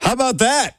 How about that?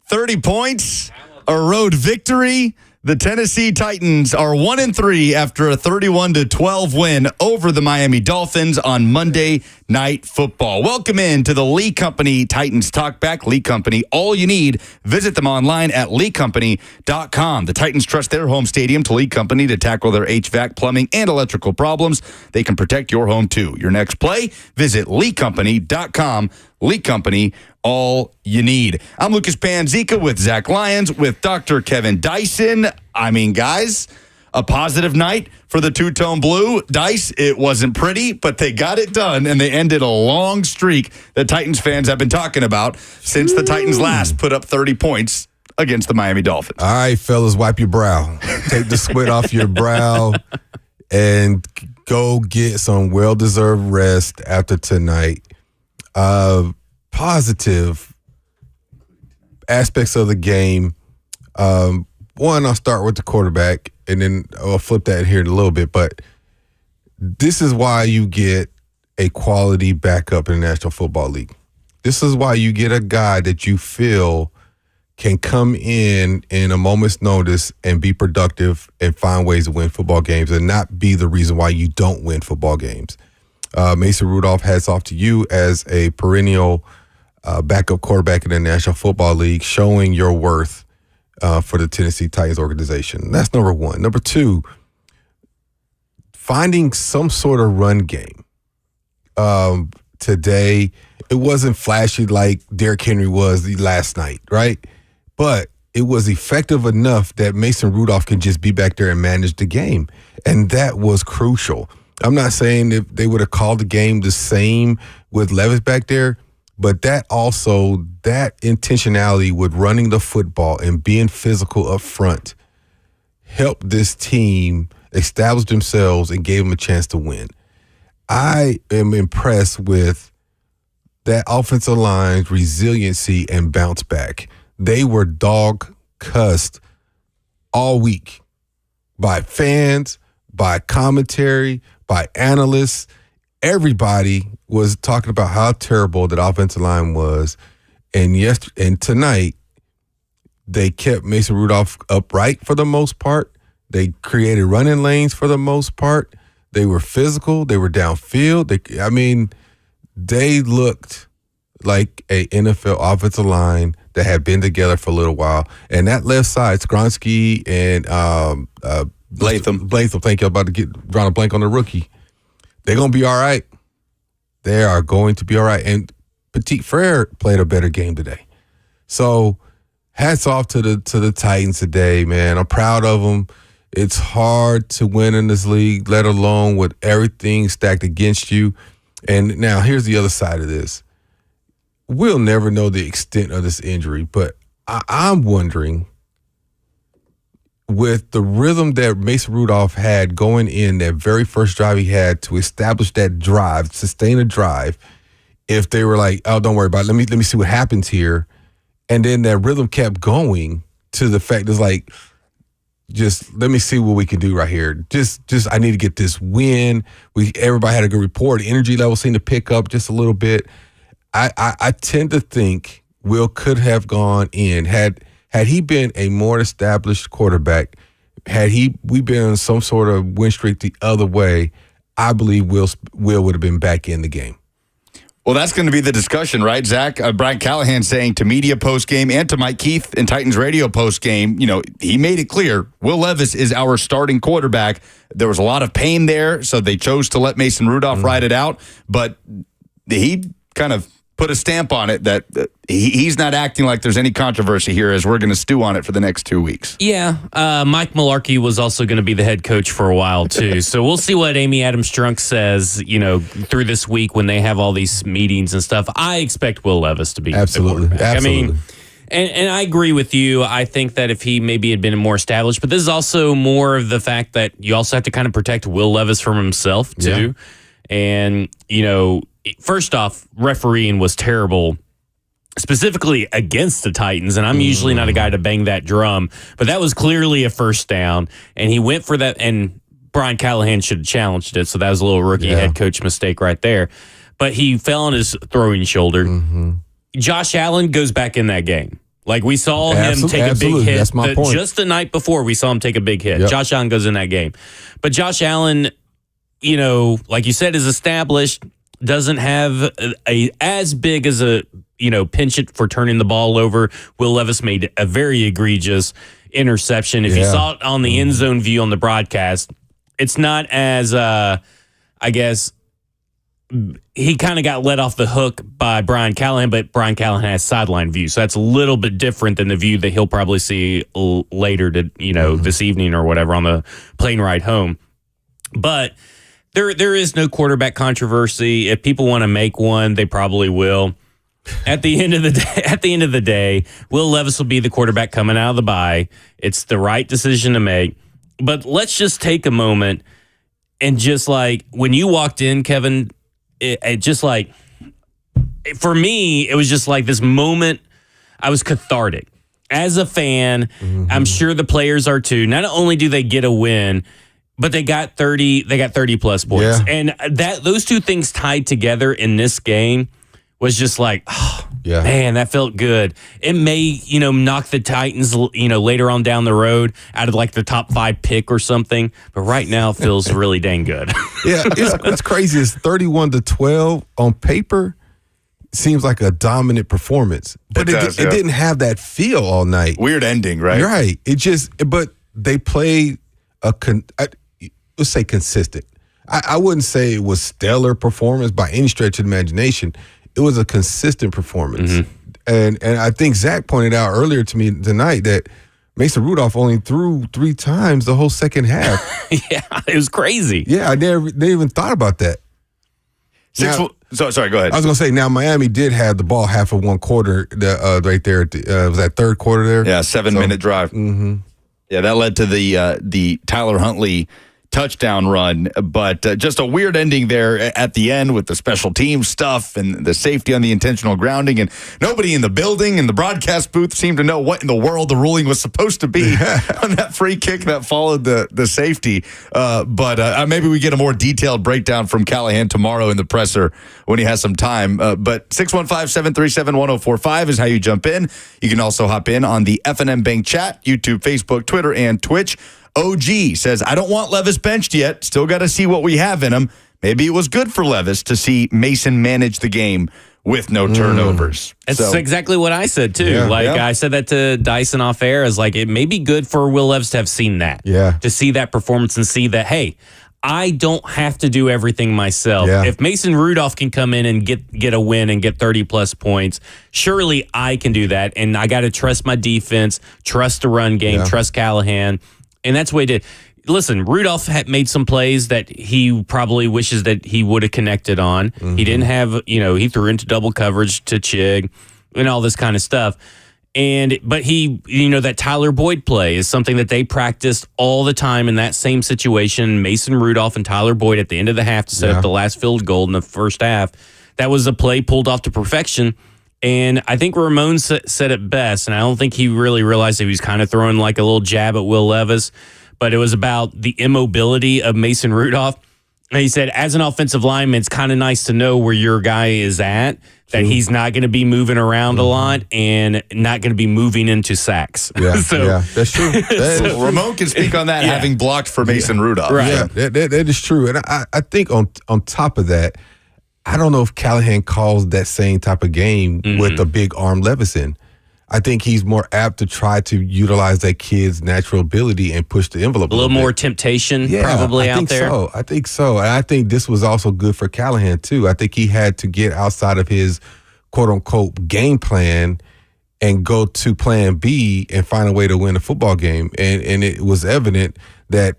30 points, a road victory. The Tennessee Titans are 1-3 after a 31-12 win over the Miami Dolphins on Monday Night Football. Welcome in to the Lee Company Titans Talkback. Lee Company, all you need. Visit them online at leecompany.com. The Titans trust their home stadium to Lee Company to tackle their HVAC, plumbing, and electrical problems. They can protect your home, too. Your next play, visit leecompany.com. Lee Company, all you need. I'm Lucas Panzica with Zach Lyons, with Dr. Kevin Dyson. I mean, guys, a positive night for the two-tone blue. Dice, it wasn't pretty, but they got it done, and they ended a long streak that Titans fans have been talking about since the Titans last put up 30 points against the Miami Dolphins. All right, fellas, wipe your brow. Take the sweat off your brow and go get some well-deserved rest after tonight. Positive aspects of the game. One, I'll start with the quarterback, and then I'll flip that here in a little bit. But this is why you get a quality backup in the National Football League. This is why you get a guy that you feel can come in a moment's notice and be productive and find ways to win football games and not be the reason why you don't win football games. Mason Rudolph, hats off to you as a perennial backup quarterback in the National Football League, showing your worth for the Tennessee Titans organization. That's number one. Number two, finding some sort of run game. Today, it wasn't flashy like Derrick Henry was last night, right? But it was effective enough that Mason Rudolph can just be back there and manage the game. And that was crucial. I'm not saying if they would have called the game the same with Levis back there, but that intentionality with running the football and being physical up front helped this team establish themselves and gave them a chance to win. I am impressed with that offensive line's resiliency and bounce back. They were dog-cussed all week by fans, by commentary, by analysts. Everybody was talking about how terrible that offensive line was. And tonight, they kept Mason Rudolph upright for the most part. They created running lanes for the most part. They were physical. They were downfield. They looked like a NFL offensive line that had been together for a little while. And that left side, Skronsky and Latham, thank you. I'm about to get drawn a blank on the rookie. They're going to be all right. They are going to be all right. And Petit Frere played a better game today. So hats off to the Titans today, man. I'm proud of them. It's hard to win in this league, let alone with everything stacked against you. And now here's the other side of this. We'll never know the extent of this injury, but I'm wondering, with the rhythm that Mason Rudolph had going in that very first drive he had to establish that drive, sustain a drive, if they were like, oh, don't worry about it. Let me see what happens here. And then that rhythm kept going to the fact it's like, just let me see what we can do right here. Just I need to get this win. Everybody had a good report. The energy level seemed to pick up just a little bit. I tend to think Will could have gone in had he been a more established quarterback. Had we been on some sort of win streak the other way, I believe Will would have been back in the game. Well, that's going to be the discussion, right, Zach? Brian Callahan saying to media postgame and to Mike Keith in Titans radio postgame, he made it clear Will Levis is our starting quarterback. There was a lot of pain there, so they chose to let Mason Rudolph ride it out. But he kind of put a stamp on it that he's not acting like there's any controversy here, as we're going to stew on it for the next 2 weeks. Yeah, Mike Mularkey was also going to be the head coach for a while, too. So we'll see what Amy Adams-Strunk says, through this week when they have all these meetings and stuff. I expect Will Levis to be Absolutely. the quarterback. Absolutely. And I agree with you. I think that if he maybe had been more established, but this is also more of the fact that you also have to kind of protect Will Levis from himself, too. Yeah. And, first off, refereeing was terrible, specifically against the Titans. And I'm usually not a guy to bang that drum, but that was clearly a first down. And he went for that, and Brian Callahan should have challenged it. So that was a little rookie head coach mistake right there. But he fell on his throwing shoulder. Josh Allen goes back in that game. Like we saw him take a big hit. That's my point. Just the night before, we saw him take a big hit. Yep. Josh Allen goes in that game. But Josh Allen, like you said, is established, doesn't have as big as a penchant for turning the ball over. Will Levis made a very egregious interception. If you saw it on the end zone view on the broadcast, it's not as, I guess, he kind of got let off the hook by Brian Callahan, but Brian Callahan has sideline view. So that's a little bit different than the view that he'll probably see later this evening or whatever on the plane ride home. But there is no quarterback controversy. If people want to make one, they probably will. At the end of the day, Will Levis will be the quarterback coming out of the bye. It's the right decision to make. But let's just take a moment and just like when you walked in, Kevin, it just like for me, it was just like this moment. I was cathartic as a fan. I'm sure the players are too. Not only do they get a win, but they got 30 plus points. Yeah. And those two things tied together in this game was just like, man, that felt good. It may, knock the Titans, later on down the road out of like the top 5 pick or something. But right now it feels really dang good. Yeah, it's crazy. It's 31-12 on paper. Seems like a dominant performance, but it didn't have that feel all night. Weird ending, right? Right. But they played let's say consistent. I wouldn't say it was stellar performance by any stretch of the imagination. It was a consistent performance. And I think Zach pointed out earlier to me tonight that Mason Rudolph only threw 3 times the whole second half. Yeah, it was crazy. Yeah, I never even thought about that. Sorry, go ahead. I was going to say, now Miami did have the ball half of one quarter right there. Was that third quarter there? Yeah, 7-minute drive. Yeah, that led to the Tyler Huntley touchdown run, but just a weird ending there at the end with the special team stuff and the safety on the intentional grounding, and nobody in the building and the broadcast booth seemed to know what in the world the ruling was supposed to be on that free kick that followed the safety. But maybe we get a more detailed breakdown from Callahan tomorrow in the presser when he has some time. But 615-737-1045 is how you jump in. You can also hop in on the F&M Bank chat, YouTube, Facebook, Twitter, and Twitch. OG says, I don't want Levis benched yet. Still got to see what we have in him. Maybe it was good for Levis to see Mason manage the game with no turnovers. That's exactly what I said, too. I said that to Dyson off air. Is like, it may be good for Will Levis to have seen that. Yeah. To see that performance and see that, hey, I don't have to do everything myself. Yeah. If Mason Rudolph can come in and get a win and get 30-plus points, surely I can do that. And I got to trust my defense, trust the run game, trust Callahan. And that's what he did. Listen, Rudolph had made some plays that he probably wishes that he would have connected on. He didn't have, he threw into double coverage to Chig and all this kind of stuff. But he, that Tyler Boyd play is something that they practiced all the time in that same situation. Mason Rudolph and Tyler Boyd at the end of the half to set up the last field goal in the first half. That was a play pulled off to perfection. And I think Ramon said it best, and I don't think he really realized that he was kind of throwing like a little jab at Will Levis, but it was about the immobility of Mason Rudolph. And he said, as an offensive lineman, it's kind of nice to know where your guy is at, that he's not going to be moving around a lot and not going to be moving into sacks. Yeah, that's true. Ramon can speak on that, having blocked for Mason Rudolph. Right. Yeah, that is true. And I think on top of that, I don't know if Callahan calls that same type of game with a big arm Levis in. I think he's more apt to try to utilize that kid's natural ability and push the envelope. A little more temptation probably out there. I think so. And I think this was also good for Callahan, too. I think he had to get outside of his quote-unquote game plan and go to plan B and find a way to win a football game. And it was evident that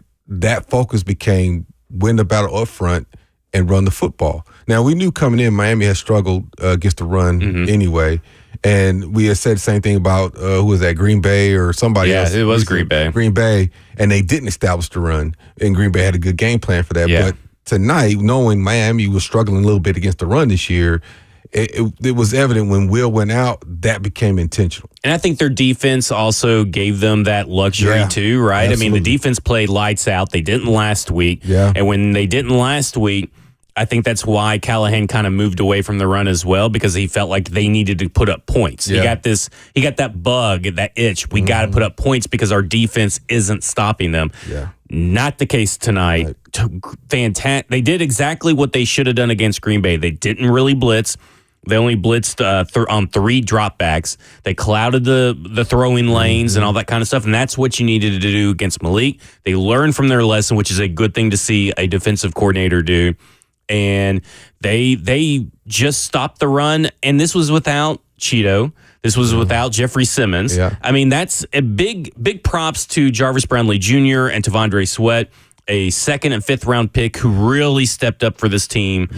focus became win the battle up front and run the football. Now, we knew coming in, Miami had struggled against the run anyway. And we had said the same thing about, who was that, Green Bay or somebody else? Yeah, it was Green Bay. Green Bay, and they didn't establish the run. And Green Bay had a good game plan for that. Yeah. But tonight, knowing Miami was struggling a little bit against the run this year, it was evident when Will went out, that became intentional. And I think their defense also gave them that luxury too, right? Absolutely. I mean, the defense played lights out. They didn't last week. Yeah. And when they didn't last week, I think that's why Callahan kind of moved away from the run as well, because he felt like they needed to put up points. Yeah. He got that bug, that itch. We got to put up points because our defense isn't stopping them. Yeah. Not the case tonight. Fantastic. They did exactly what they should have done against Green Bay. They didn't really blitz. They only blitzed on 3 dropbacks. They clouded the throwing lanes and all that kind of stuff, and that's what you needed to do against Malik. They learned from their lesson, which is a good thing to see a defensive coordinator do. And they just stopped the run, and this was without Cheeto. This was without Jeffrey Simmons. Yeah. I mean, that's a big props to Jarvis Brownlee Jr. and Tavondre Sweat, a 2nd and 5th round pick who really stepped up for this team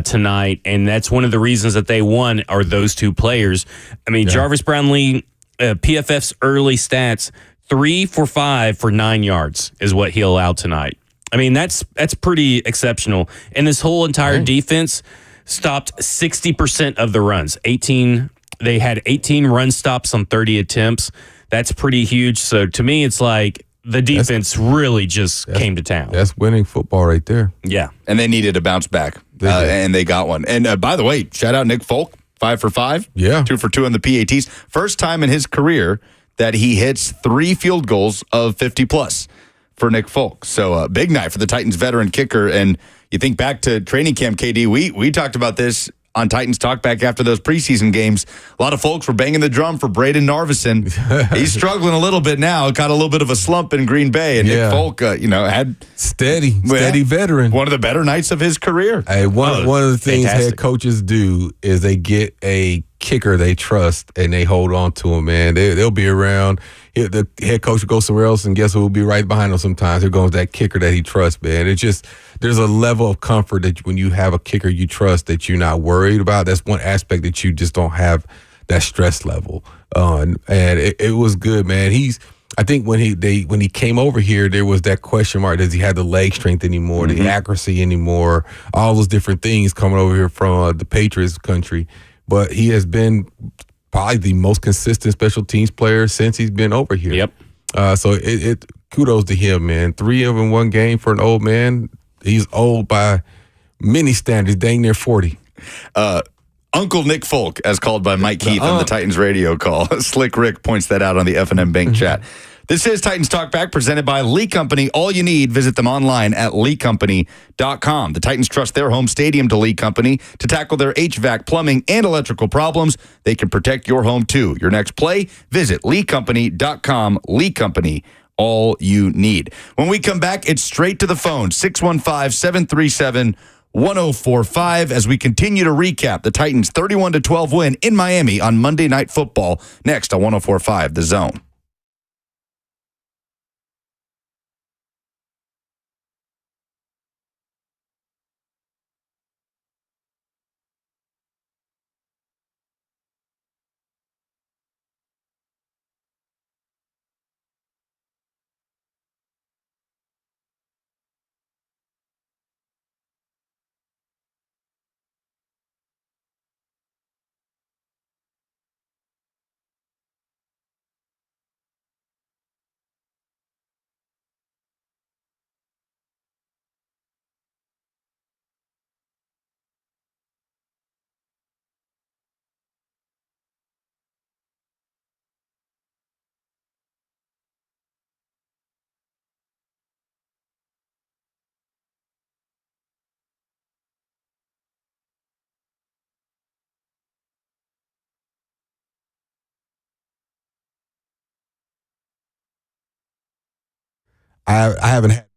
tonight. And that's one of the reasons that they won are those 2 players. I mean, Jarvis Brownlee, PFF's early stats, 3 for 5 for 9 yards is what he allowed tonight. I mean, that's pretty exceptional. And this whole entire defense stopped 60% of the runs. They had 18 run stops on 30 attempts. That's pretty huge. So to me, it's like the defense really just came to town. That's winning football right there. Yeah. And they needed a bounce back, and they got one. And by the way, shout out Nick Folk, 5 for 5. Yeah. 2 for 2 on the PATs. First time in his career that he hits 3 field goals of 50-plus. For Nick Folk. So big night for the Titans veteran kicker. And you think back to training camp, KD, we talked about this on Titans Talkback after those preseason games. A lot of folks were banging the drum for Braden Narvison. He's struggling a little bit now. Got a little bit of a slump in Green Bay. And Nick Folk, had steady veteran. One of the better nights of his career. Hey, one of the things fantastic. head coaches do is they get a kicker they trust and they hold on to him, man. They'll be around. The head coach will go somewhere else, and guess who will be right behind him sometimes? Here goes that kicker that he trusts, man. It's just, there's a level of comfort that when you have a kicker you trust that you're not worried about. That's one aspect that you just don't have that stress level. And it was good, man. I think when he came over here, there was that question mark. Does he have the leg strength anymore, the accuracy anymore, all those different things coming over here from the Patriots country. But he has been probably the most consistent special teams player since he's been over here. Yep. So it kudos to him, man. 3 of them in one game for an old man. He's old by many standards, dang near 40. Uncle Nick Folk, as called by Mike Keith on the Titans radio call. Slick Rick points that out on the F&M Bank chat. This is Titans Talkback, presented by Lee Company. All you need, visit them online at leecompany.com. The Titans trust their home stadium to Lee Company to tackle their HVAC, plumbing, and electrical problems. They can protect your home, too. Your next play, visit leecompany.com. Lee Company, all you need. When we come back, it's straight to the phone, 615-737-1045, as we continue to recap the Titans' 31-12 win in Miami on Monday Night Football. Next on 104.5 The Zone. I haven't had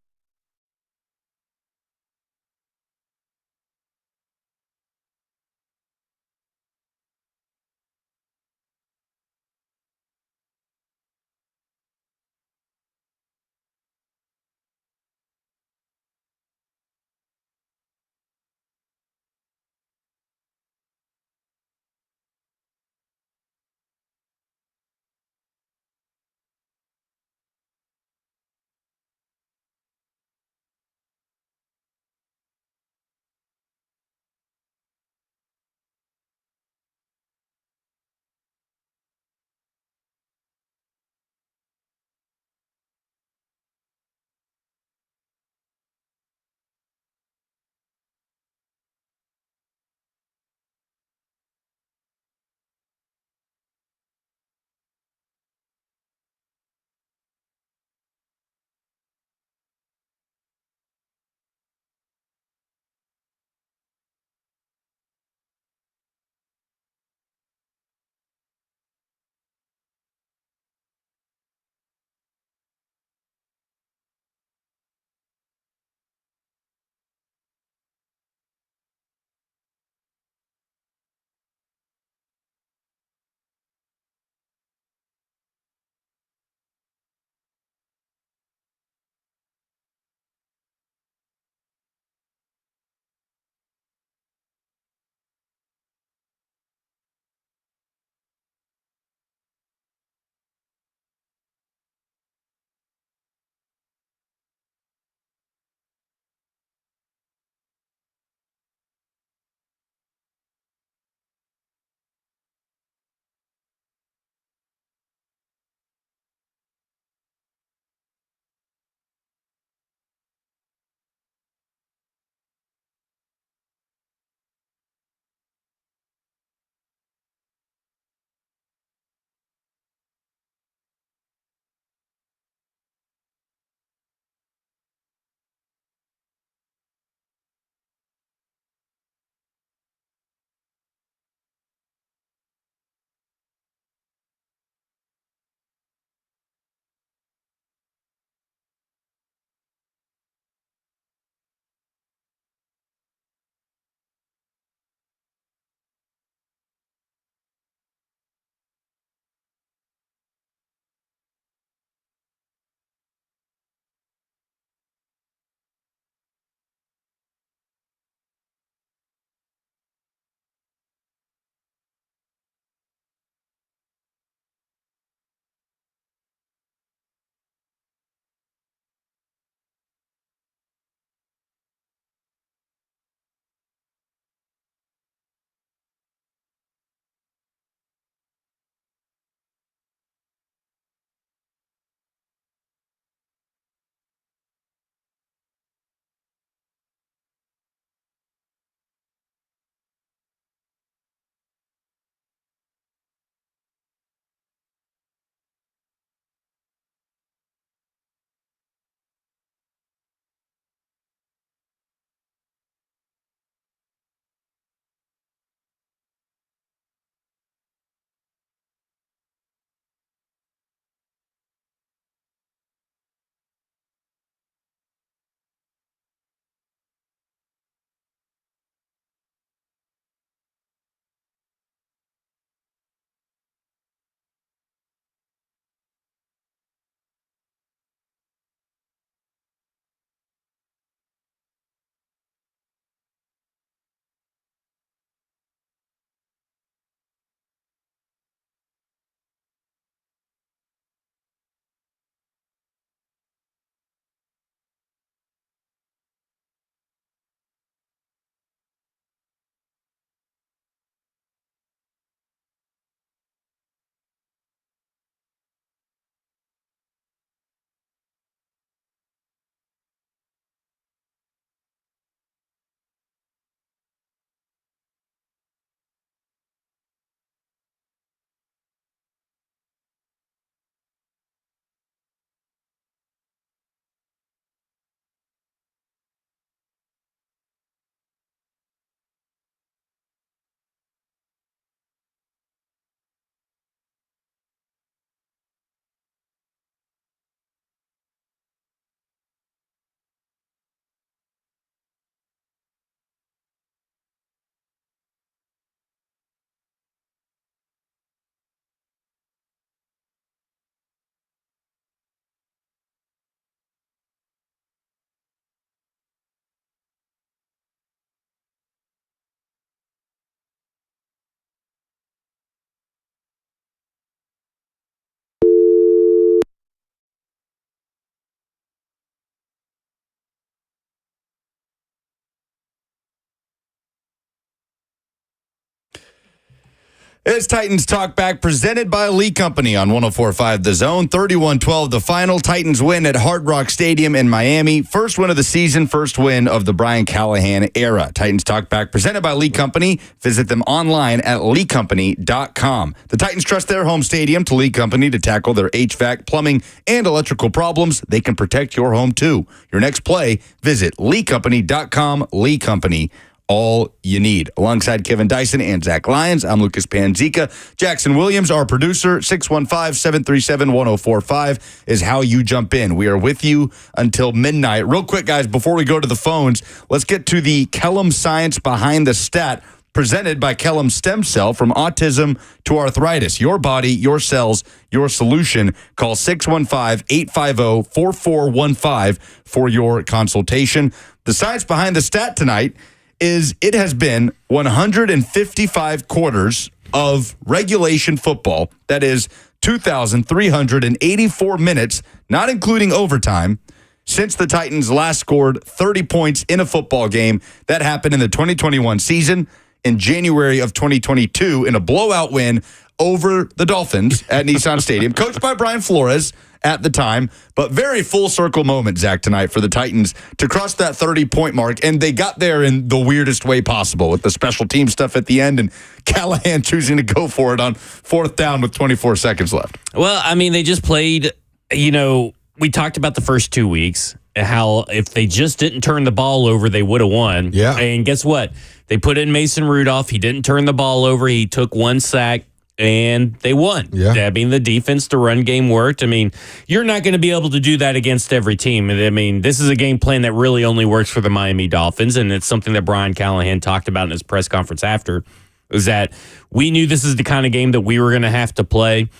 It's Titans Talkback presented by Lee Company on 104.5 The Zone. 31-12 the final. Titans win at Hard Rock Stadium in Miami. First win of the season, first win of the Brian Callahan era. Titans Talkback presented by Lee Company. Visit them online at leecompany.com. The Titans trust their home stadium to Lee Company to tackle their HVAC, plumbing, and electrical problems. They can protect your home too. Your next play, visit leecompany.com. Lee Company. All you need. Alongside Kevin Dyson and Zach Lyons, I'm Lucas Panzica. Jackson Williams, our producer, 615-737-1045 is how you jump in. We are with you until midnight. Real quick, guys, before we go to the phones, let's get to the Kellum Science Behind the Stat, presented by Kellum Stem Cell. From autism to arthritis, your body, your cells, your solution. Call 615-850-4415 for your consultation. The science behind the stat tonight is it has been 155 quarters of regulation football. That is 2,384 minutes, not including overtime, since the Titans last scored 30 points in a football game. That happened in the 2021 season in January of 2022 in a blowout win over the Dolphins at Nissan Stadium, coached by Brian Flores at the time. But very full circle moment, Zach, tonight for the Titans to cross that 30-point mark. And they got there in the weirdest way possible with the special team stuff at the end and Callahan choosing to go for it on fourth down with 24 seconds left. Well, I mean, they just played, we talked about the first 2 weeks, how if they just didn't turn the ball over, they would have won. Yeah. And guess what? They put in Mason Rudolph. He didn't turn the ball over. He took one sack. And they won. Yeah. I mean, the defense, the run game worked. I mean, you're not going to be able to do that against every team. I mean, this is a game plan that really only works for the Miami Dolphins, and it's something that Brian Callahan talked about in his press conference after, is that we knew this is the kind of game that we were going to have to play.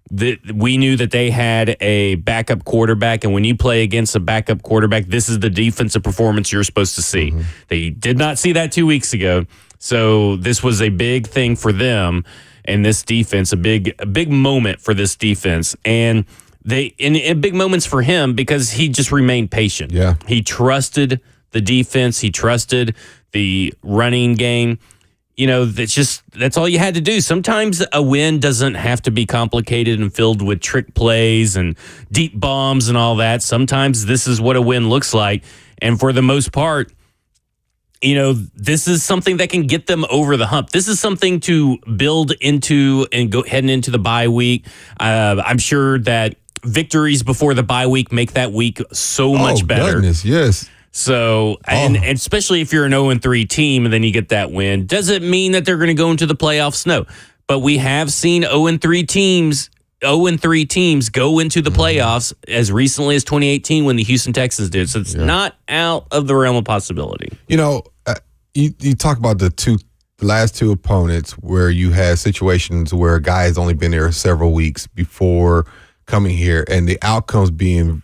We knew that they had a backup quarterback, and when you play against a backup quarterback, this is the defensive performance you're supposed to see. Mm-hmm. They did not see that 2 weeks ago, so this was a big thing for them. And this defense, a big moment for this defense. And big moments for him because he just remained patient. Yeah. He trusted the defense. He trusted the running game. That's all you had to do. Sometimes a win doesn't have to be complicated and filled with trick plays and deep bombs and all that. Sometimes this is what a win looks like. And for the most part, this is something that can get them over the hump. This is something to build into and go heading into the bye week. I'm sure that victories before the bye week make that week so much better. Goodness, yes. So, and especially if you're an 0-3 team and then you get that win, doesn't mean that they're going to go into the playoffs. No, but we have seen 0-3 teams go into the playoffs as recently as 2018 when the Houston Texans did. So it's not out of the realm of possibility. You talk about the last two opponents where you had situations where a guy has only been there several weeks before coming here and the outcomes being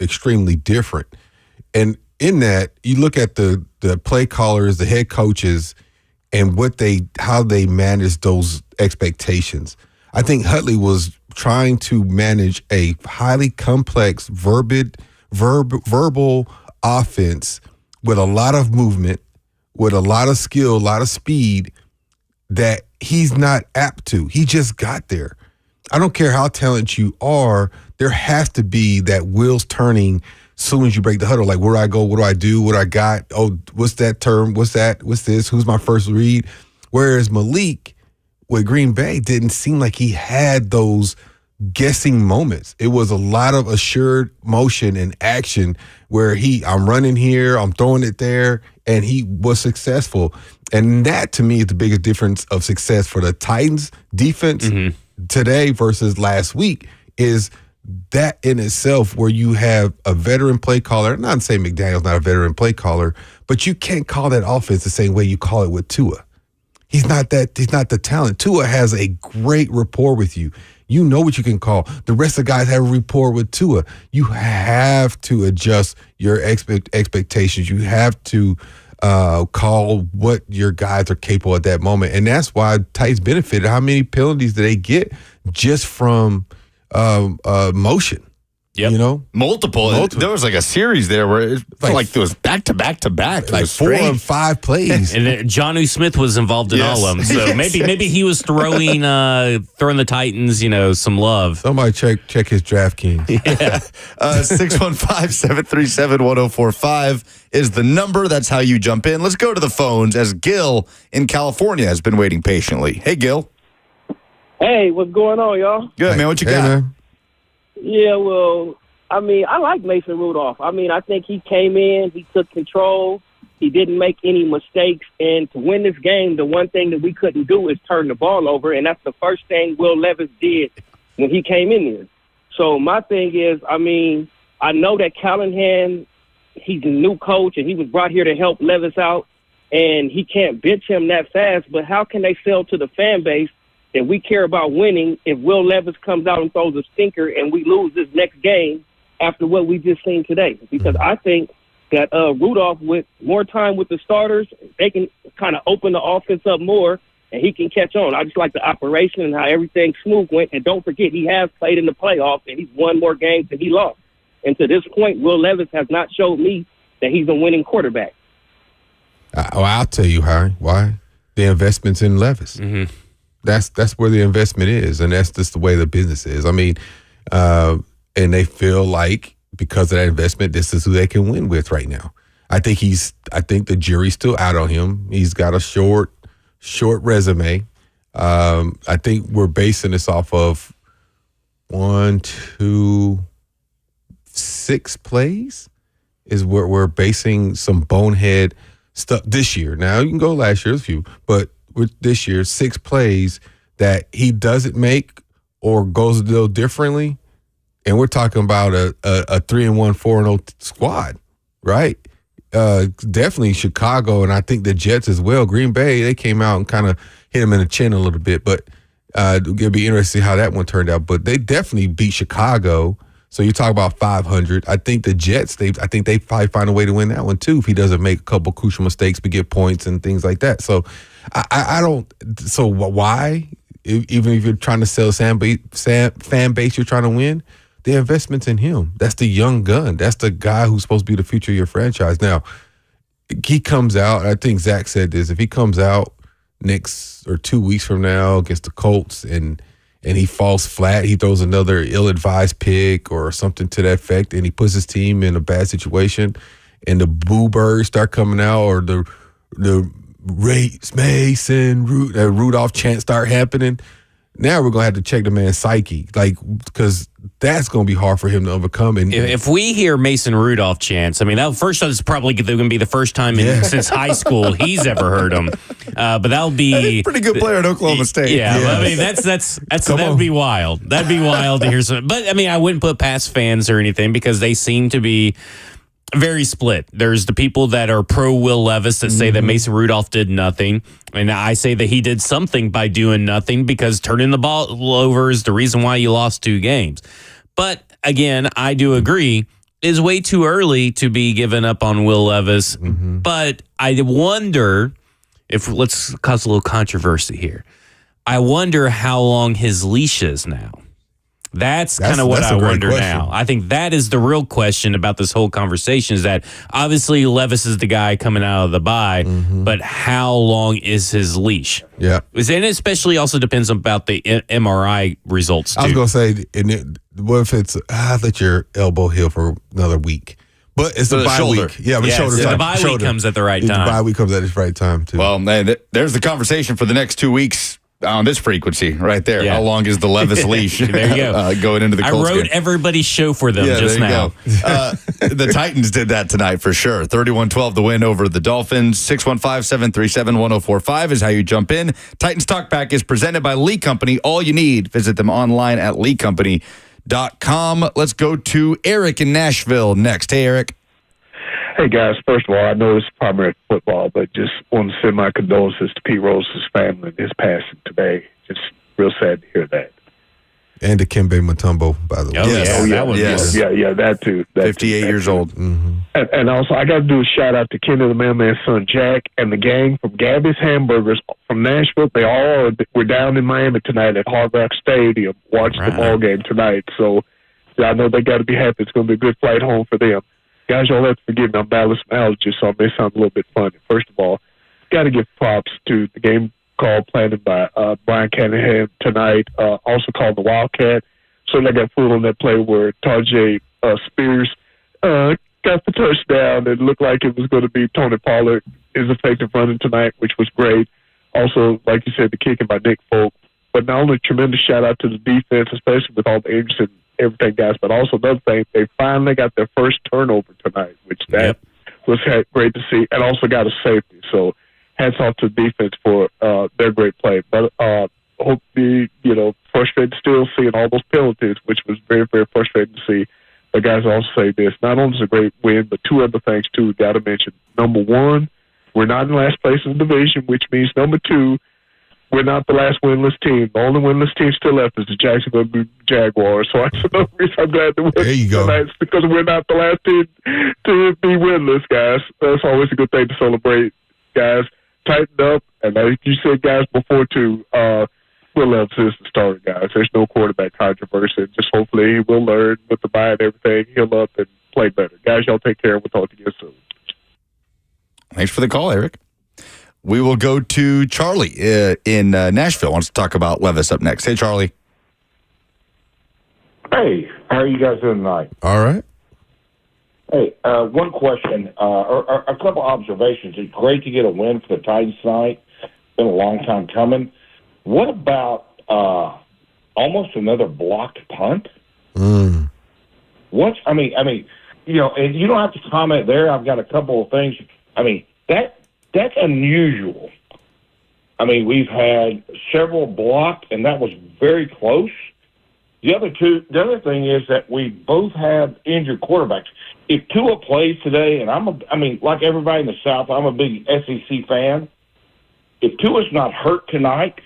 extremely different. And in that, you look at the play callers, the head coaches, and how they manage those expectations. I think Hutley was trying to manage a highly complex verbal offense with a lot of movement, with a lot of skill, a lot of speed that he's not apt to. He just got there. I don't care how talented you are, there has to be that wheels turning as soon as you break the huddle. Like, where do I go? What do I do? What do I got? Oh, what's that term? What's that? What's this? Who's my first read? Whereas Malik with Green Bay didn't seem like he had those guessing moments. It was a lot of assured motion and action where I'm running here, I'm throwing it there, and he was successful. And that, to me, is the biggest difference of success for the Titans defense today versus last week, is that in itself where you have a veteran play caller. I'm not saying McDaniel's not a veteran play caller, but you can't call that offense the same way you call it with Tua. He's not the talent. Tua has a great rapport with you. You know what you can call. The rest of the guys have a rapport with Tua. You have to adjust your expectations. You have to call what your guys are capable at that moment. And that's why Titans benefited. How many penalties did they get just from motion? Yep. You know, multiple. There was like a series there where it felt like there was back to back to back, like 4 and 5 plays. And Jonnu Smith was involved in all of them, so maybe he was throwing the Titans, some love. Somebody check his DraftKings. Yeah. 615-737-1045 is the number. That's how you jump in. Let's go to the phones as Gil in California has been waiting patiently. Hey, Gil. Hey, what's going on, y'all? Good, man. What you got? Man. Yeah, well, I like Mason Rudolph. I think he came in, he took control, he didn't make any mistakes, and to win this game, the one thing that we couldn't do is turn the ball over, and that's the first thing Will Levis did when he came in there. So my thing is, I know that Callahan, he's a new coach, and he was brought here to help Levis out, and he can't bench him that fast, but how can they sell to the fan base that we care about winning if Will Levis comes out and throws a stinker and we lose this next game after what we just seen today? Because I think that Rudolph, with more time with the starters, they can kind of open the offense up more and he can catch on. I just like the operation and how everything smooth went. And don't forget, he has played in the playoffs and he's won more games than he lost. And to this point, Will Levis has not showed me that he's a winning quarterback. I'll tell you, Harry, why. The investment's in Levis. Mm-hmm. That's where the investment is, and that's just the way the business is. And they feel like because of that investment, this is who they can win with right now. I think the jury's still out on him. He's got a short resume. I think we're basing this off of 1, 2, 6 plays is where we're basing some bonehead stuff this year. Now you can go last year's few, but with this year, 6 plays that he doesn't make or goes a little differently, and we're talking about a 3-1, 4-0 squad, right? Definitely Chicago, and I think the Jets as well. Green Bay, they came out and kind of hit him in the chin a little bit, but it'll be interesting to see how that one turned out. But they definitely beat Chicago. So you talk about 500. I think the Jets, I think they probably find a way to win that one too if he doesn't make a couple crucial mistakes but get points and things like that. So I don't. So why? Even if you're trying to sell fan base, you're trying to win. The investment's in him. That's the young gun. That's the guy who's supposed to be the future of your franchise. Now, he comes out. I think Zach said this. If he comes out next or 2 weeks from now against the Colts and he falls flat, he throws another ill-advised pick or something to that effect, and he puts his team in a bad situation, and the boo birds start coming out, or the Mason Rudolph chants start happening. Now we're gonna have to check the man's psyche, because that's gonna be hard for him to overcome. And if we hear Mason Rudolph chants, that first time is probably going to be the first time since high school he's ever heard them. But that'll be pretty good player at Oklahoma State. Yeah, that would be wild. That'd be wild to hear some. But I wouldn't put past fans or anything because they seem to be very split. There's the people that are pro Will Levis that say that Mason Rudolph did nothing. And I say that he did something by doing nothing because turning the ball over is the reason why you lost 2 games. But again, I do agree, it's way too early to be giving up on Will Levis. But I wonder let's cause a little controversy here. I wonder how long his leash is now. That's kind of what I wonder now. I think that is the real question about this whole conversation is that obviously Levis is the guy coming out of the bye, but how long is his leash? Yeah. And it especially also depends about the MRI results, too. I was going to say, what if it's, let your elbow heal for another week? But it's the bye week. Yeah, but shoulder. The bye week comes at the right time. The bye week comes at the right time, too. Well, man, there's the conversation for the next 2 weeks. On this frequency right there. Yeah. How long is the Levis leash? There you go. Going into the Colts I wrote game. everybody's show for them just now. The Titans did that tonight for sure. 31-12 the win over the Dolphins. 615-737-1045 is how you jump in. Titans Talkback is presented by Lee Company. All you need, visit them online at leecompany.com. Let's go to Eric in Nashville next. Hey, Eric. Hey, guys. First of all, I know it's primary football, but just want to send my condolences to Pete Rose's family and his passing today. Just real sad to hear that. And to Kembe Mutombo, by the way. Yeah, that too. 58 years old. And also, I got to do a shout-out to Kenny the Mailman's son, Jack, and the gang from Gabby's Hamburgers from Nashville. They all were down in Miami tonight at Hard Rock Stadium, watched the ball game tonight. So I know they got to be happy. It's going to be a good flight home for them. Guys, y'all have to forgive me. I'm battling some allergies, so I may sound a little bit funny. First of all, got to give props to the game call planted by Brian Callahan tonight, also called the Wildcat. So I got fooled on that play where Tajay Spears got the touchdown. It looked like it was going to be Tony Pollard, his effective running tonight, which was great. Also, like you said, the kicking by Nick Folk. But not only tremendous shout-out to the defense, especially with all the injuries and everything, guys, but also another thing, they finally got their first turnover tonight, which that was great to see, and also got a safety. So hats off to the defense for their great play. But hope the, frustrated still seeing all those penalties, which was very, very frustrating to see. But guys, I'll also say this, not only is it a great win, but two other things, too, we got to mention. Number one, we're not in last place in the division, which means number two, we're not the last winless team. The only winless team still left is the Jacksonville Jaguars. So that's another reason I'm glad to win tonight, because we're not the last team to be winless, guys. That's always a good thing to celebrate, guys. Tighten up, and like you said, guys, before too, Will Levis is the starter, guys. There's no quarterback controversy. Just hopefully he will learn with the bye and everything, heal up, and play better. Guys, y'all take care, and we'll talk to you soon. Thanks for the call, Eric. We will go to Charlie in Nashville. Wants to talk about Levis up next. Hey, Charlie. Hey, how are you guys doing tonight? All right. Hey, one question, or a couple observations. It's great to get a win for the Titans tonight. It's been a long time coming. What about almost another blocked punt? What? I mean, and you don't have to comment there. I've got a couple of things. I mean, that's unusual. I mean, we've had several blocked, and that was very close. The other thing is that we both have injured quarterbacks. If Tua plays today, and like everybody in the South, I'm a big SEC fan. If Tua's not hurt tonight,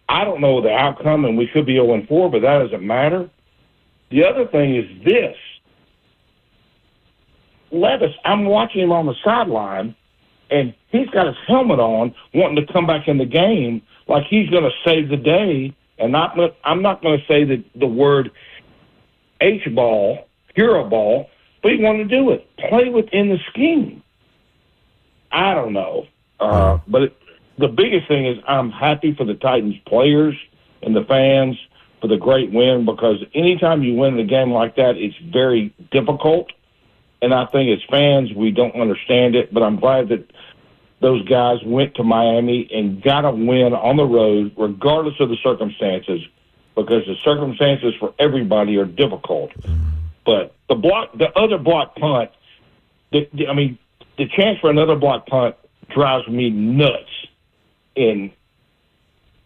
I don't know the outcome, and we could be 0-4, but that doesn't matter. The other thing is this. Levis, I'm watching him on the sideline, and he's got his helmet on, wanting to come back in the game like he's going to save the day. And I'm not going to say the word H-ball, hero ball, but he wanted to do it. Play within the scheme. I don't know. But the biggest thing is I'm happy for the Titans players and the fans for the great win, because anytime you win a game like that, it's very difficult. And I think as fans, we don't understand it, but I'm glad that those guys went to Miami and got a win on the road, regardless of the circumstances, because the circumstances for everybody are difficult. But the other block punt, the chance for another block punt drives me nuts. And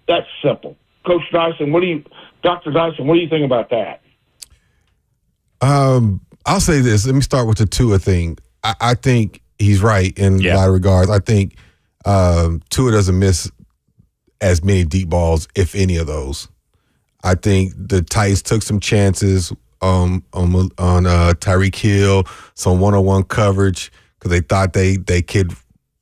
that's simple. Coach Dyson, Dr. Dyson, what do you think about that? I'll say this. Let me start with the Tua thing. I think he's right in a lot of regards. I think Tua doesn't miss as many deep balls, if any of those. I think the Titans took some chances on Tyreek Hill, some one-on-one coverage, because they thought they could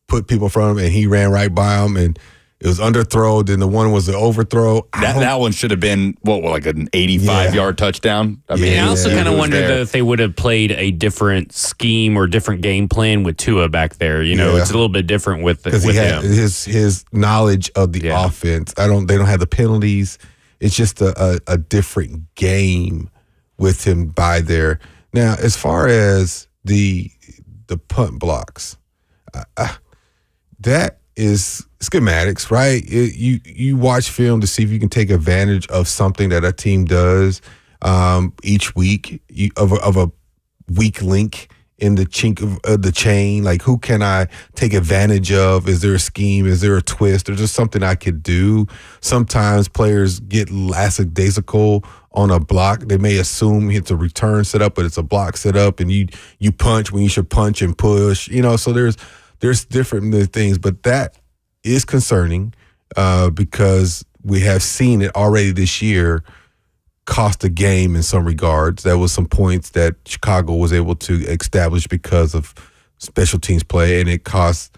put people in front of him, and he ran right by him, and it was underthrow. Then the one was the overthrow. That one should have been, like an 85-yard touchdown? I also kind of wondered if they would have played a different scheme or different game plan with Tua back there. It's a little bit different with he had him. His knowledge of the offense. They don't have the penalties. It's just a different game with him by there. Now, as far as the punt blocks, that is schematics, right? You watch film to see if you can take advantage of something that a team does each week of a weak link in the chink of the chain. Like, who can I take advantage of? Is there a scheme? Is there a twist? Or just something I could do? Sometimes players get lackadaisical on a block. They may assume it's a return setup, but it's a block setup, and you punch when you should punch and push. So there's different things, but that is concerning because we have seen it already this year cost a game in some regards. There was some points that Chicago was able to establish because of special teams play, and it cost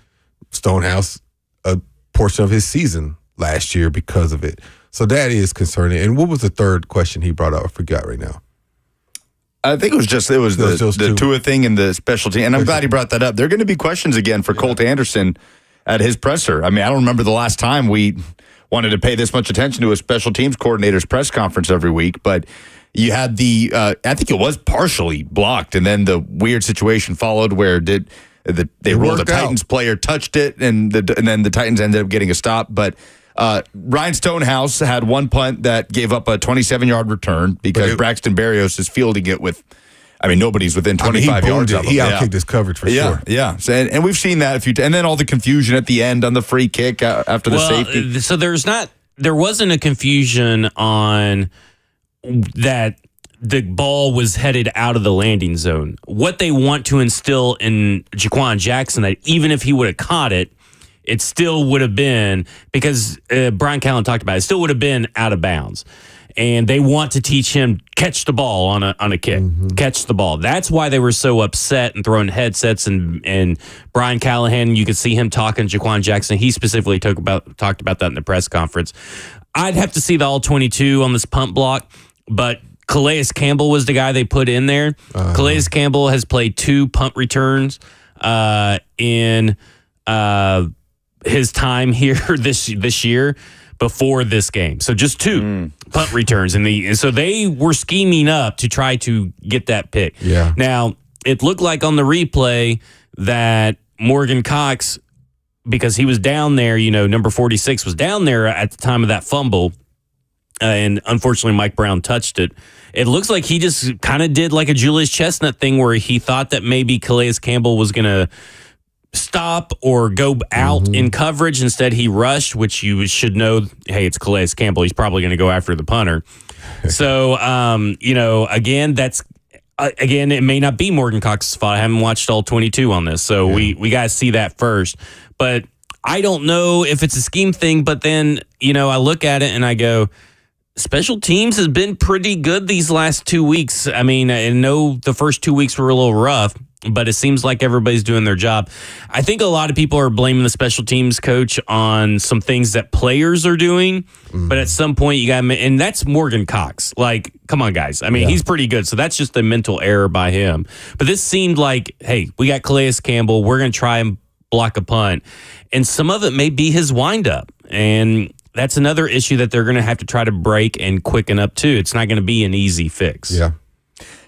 Stonehouse a portion of his season last year because of it. So that is concerning. And what was the third question he brought up? I forgot right now. I think it was the Tua thing and the special team. And I'm glad he brought that up. There are going to be questions again for Colt Anderson at his presser. I mean, I don't remember the last time we wanted to pay this much attention to a special teams coordinator's press conference every week. But you had I think it was partially blocked. And then the weird situation followed where they ruled a Titans player touched it, and then the Titans ended up getting a stop. But Ryan Stonehouse had one punt that gave up a 27-yard return because Braxton Berrios is fielding it with, nobody's within 25 yards of him. He outkicked his coverage for sure. Yeah. So, and we've seen that a few times. And then all the confusion at the end on the free kick after the safety. So there wasn't a confusion on that the ball was headed out of the landing zone. What they want to instill in Jaquan Jackson, that even if he would have caught it, it still would have been, because Brian Callahan talked about it, still would have been out of bounds. And they want to teach him catch the ball on a kick, catch the ball. That's why they were so upset and throwing headsets. And Brian Callahan, you could see him talking to Jaquan Jackson. He specifically talked about that in the press conference. I'd have to see the all 22 on this punt block, but Calais Campbell was the guy they put in there. Calais Campbell has played 2 punt returns in his time here this year before this game. So just 2 punt returns. So they were scheming up to try to get that pick. Yeah. Now, it looked like on the replay that Morgan Cox, because he was down there, number 46 was down there at the time of that fumble, and unfortunately Mike Brown touched it. It looks like he just kind of did like a Julius Chestnut thing where he thought that maybe Calais Campbell was going to stop or go out in coverage. Instead, he rushed, which you should know, hey, it's Calais Campbell. He's probably going to go after the punter. So, again, it may not be Morgan Cox's fault. I haven't watched all 22 on this, so we got to see that first. But I don't know if it's a scheme thing, but then, I look at it and I go, special teams has been pretty good these last 2 weeks. I know the first 2 weeks were a little rough, but it seems like everybody's doing their job. I think a lot of people are blaming the special teams coach on some things that players are doing, but at some point you got to, and that's Morgan Cox. Like, come on, guys. He's pretty good, so that's just a mental error by him. But this seemed like, hey, we got Calais Campbell. We're going to try and block a punt. And some of it may be his windup. And that's another issue that they're going to have to try to break and quicken up too. It's not going to be an easy fix. Yeah.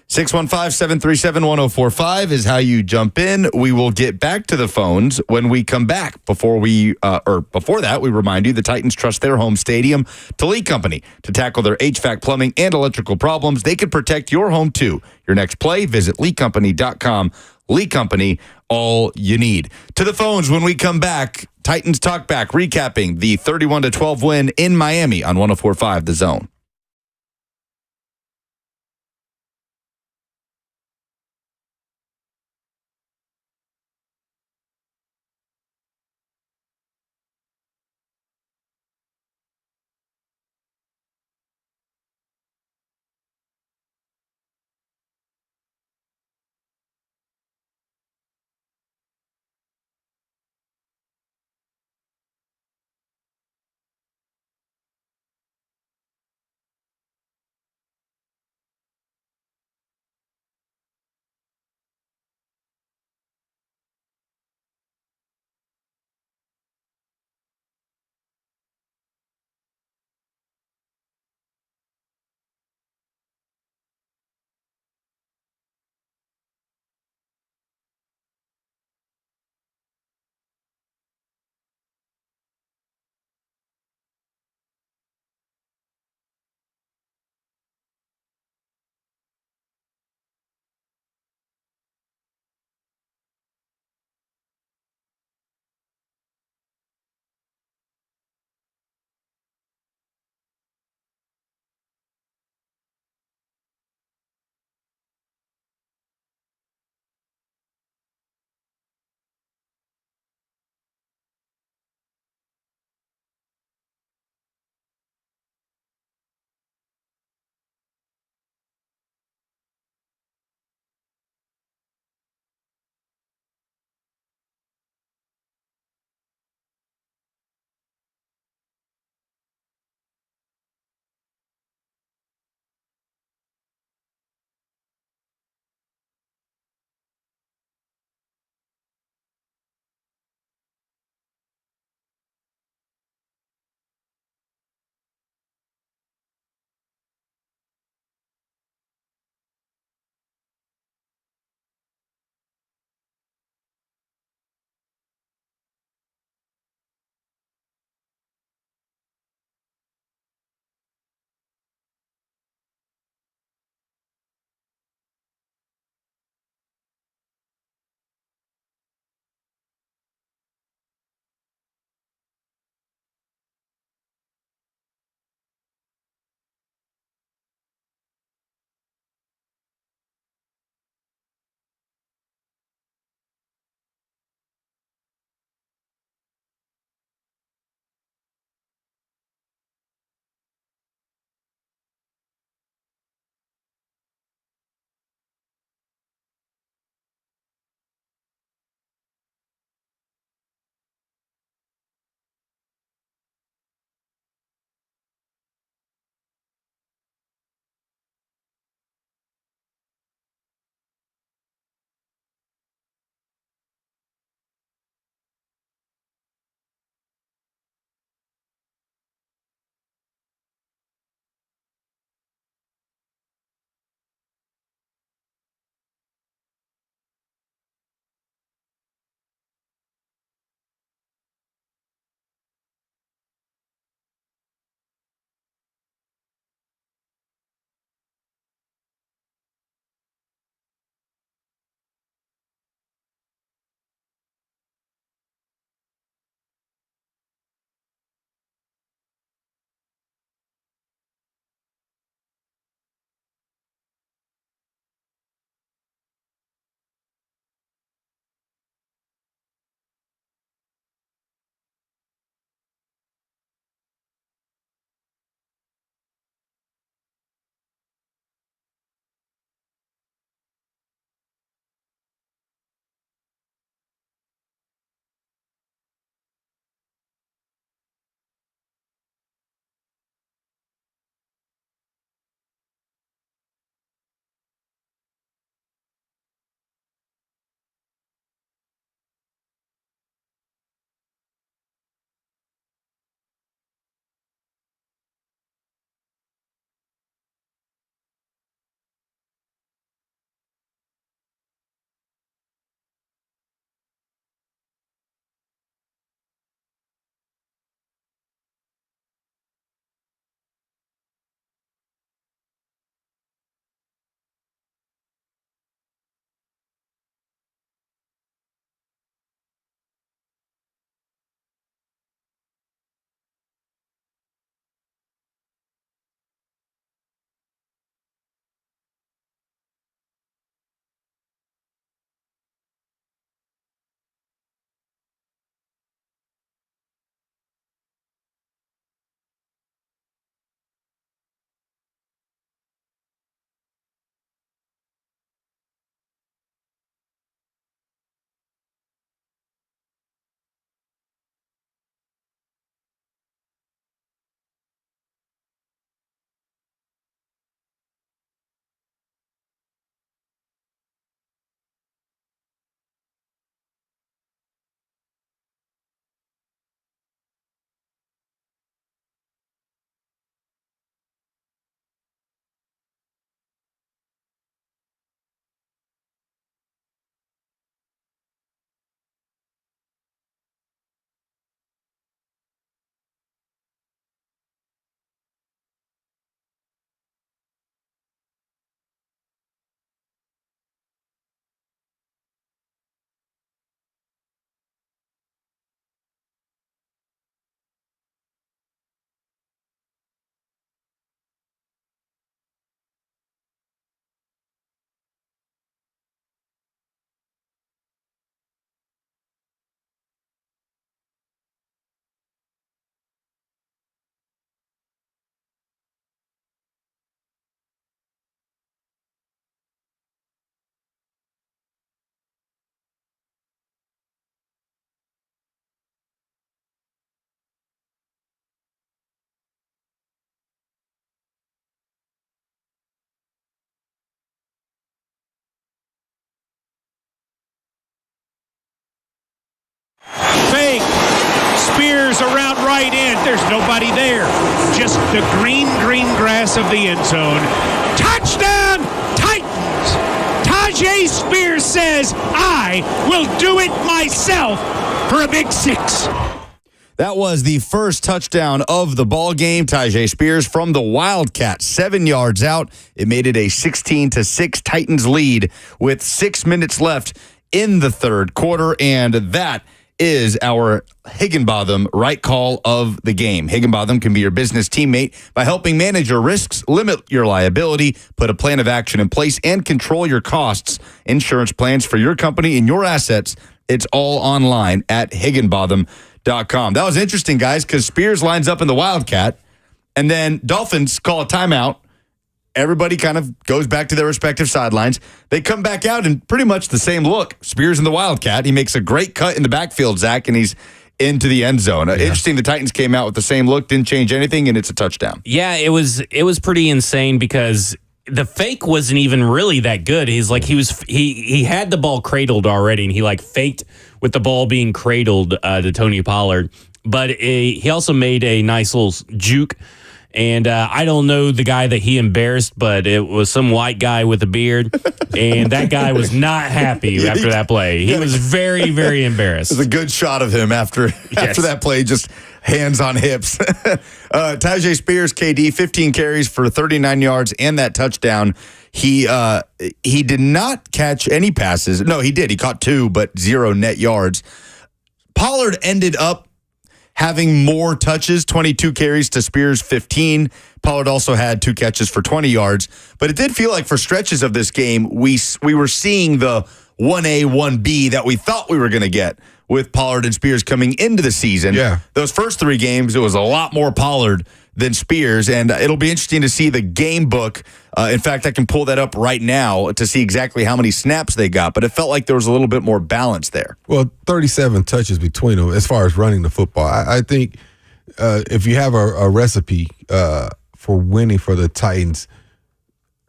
615-737-1045 is how you jump in. We will get back to the phones when we come back. Before that, we remind you the Titans trust their home stadium to Lee Company to tackle their HVAC, plumbing, and electrical problems. They can protect your home too. Your next play, visit leecompany.com. Lee Company, all you need. To the phones when we come back. Titans Talkback recapping the 31-12 win in Miami on 104.5 The Zone. fake. Spears around right end. There's nobody there. Just the green grass of the end zone. Touchdown, Titans! Tajay Spears says, I will do it myself for a big 6. That was the first touchdown of the ball game. Tajay Spears from the Wildcat, 7 yards out. It made it a 16-6 Titans lead with 6 minutes left in the third quarter, and that is our Higginbotham right call of the game. Higginbotham can be your business teammate by helping manage your risks, limit your liability, put a plan of action in place, and control your costs. Insurance plans for your company and your assets. It's all online at higginbotham.com. That was interesting, guys, because Spears lines up in the Wildcat, and then Dolphins call a timeout. Everybody kind of goes back to their respective sidelines. They come back out in pretty much the same look. Spears in the Wildcat. He makes a great cut in the backfield, Zach, and he's into the end zone. Yeah. Interesting, the Titans came out with the same look, didn't change anything, and it's a touchdown. Yeah, it was pretty insane because the fake wasn't even really that good. He had the ball cradled already, and he faked with the ball being cradled to Tony Pollard. But he also made a nice little juke. And I don't know the guy that he embarrassed, but it was some white guy with a beard. And that guy was not happy after that play. He was very, very embarrassed. It was a good shot of him after that play, just hands on hips. Tajay Spears, KD, 15 carries for 39 yards and that touchdown. He did not catch any passes. No, he did. He caught 2, but 0 net yards. Pollard ended up having more touches, 22 carries to Spears' 15. Pollard also had 2 catches for 20 yards. But it did feel like for stretches of this game, we were seeing the 1A, 1B that we thought we were going to get with Pollard and Spears coming into the season. Yeah. Those first 3 games, it was a lot more Pollard than Spears, and it'll be interesting to see the game book. In fact, I can pull that up right now to see exactly how many snaps they got, but it felt like there was a little bit more balance there. Well, 37 touches between them as far as running the football. I think if you have a recipe for winning for the Titans,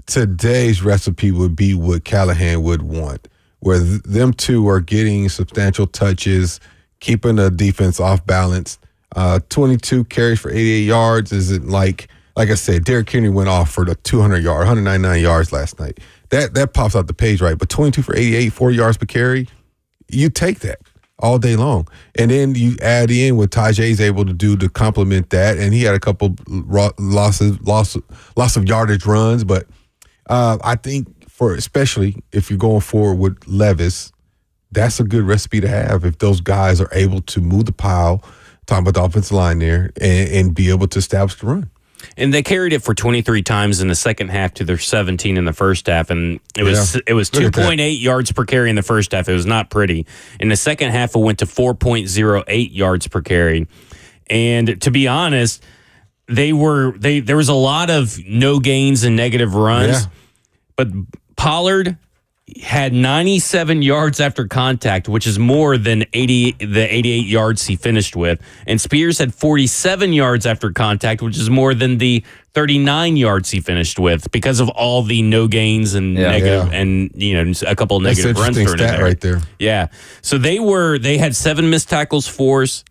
today's recipe would be what Callahan would want, where them two are getting substantial touches, keeping the defense off balance. 22 carries for 88 yards isn't like I said, Derrick Henry went off for the 199 yards last night. That pops out the page right, but 22 for 88, 40 yards per carry, you take that all day long. And then you add in what Tajay's able to do to complement that, and he had a couple loss of yardage runs, but I think especially if you're going forward with Levis, that's a good recipe to have if those guys are able to move the pile, talking about the offensive line there, and be able to establish the run. And they carried it for 23 times in the second half to their 17 in the first half, and it was 2.8 yards per carry in the first half. It was not pretty. In the second half, it went to 4.08 yards per carry. And to be honest, there was a lot of no gains and negative runs, but Pollard had 97 yards after contact, which is more than the 88 yards he finished with. And Spears had 47 yards after contact, which is more than the 39 yards he finished with because of all the no gains and negative and a couple of negative runs thrown in there. Right there. Yeah. So they had 7 missed tackles forced.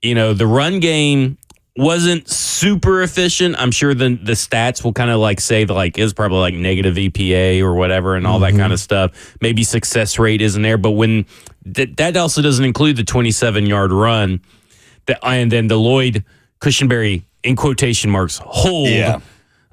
The run game wasn't super efficient. I'm sure the stats will kind of say it was probably negative EPA or whatever and all that kind of stuff. Maybe success rate isn't there, but when that also doesn't include the 27-yard run, and then the Lloyd Cushenberry in quotation marks hold. Yeah.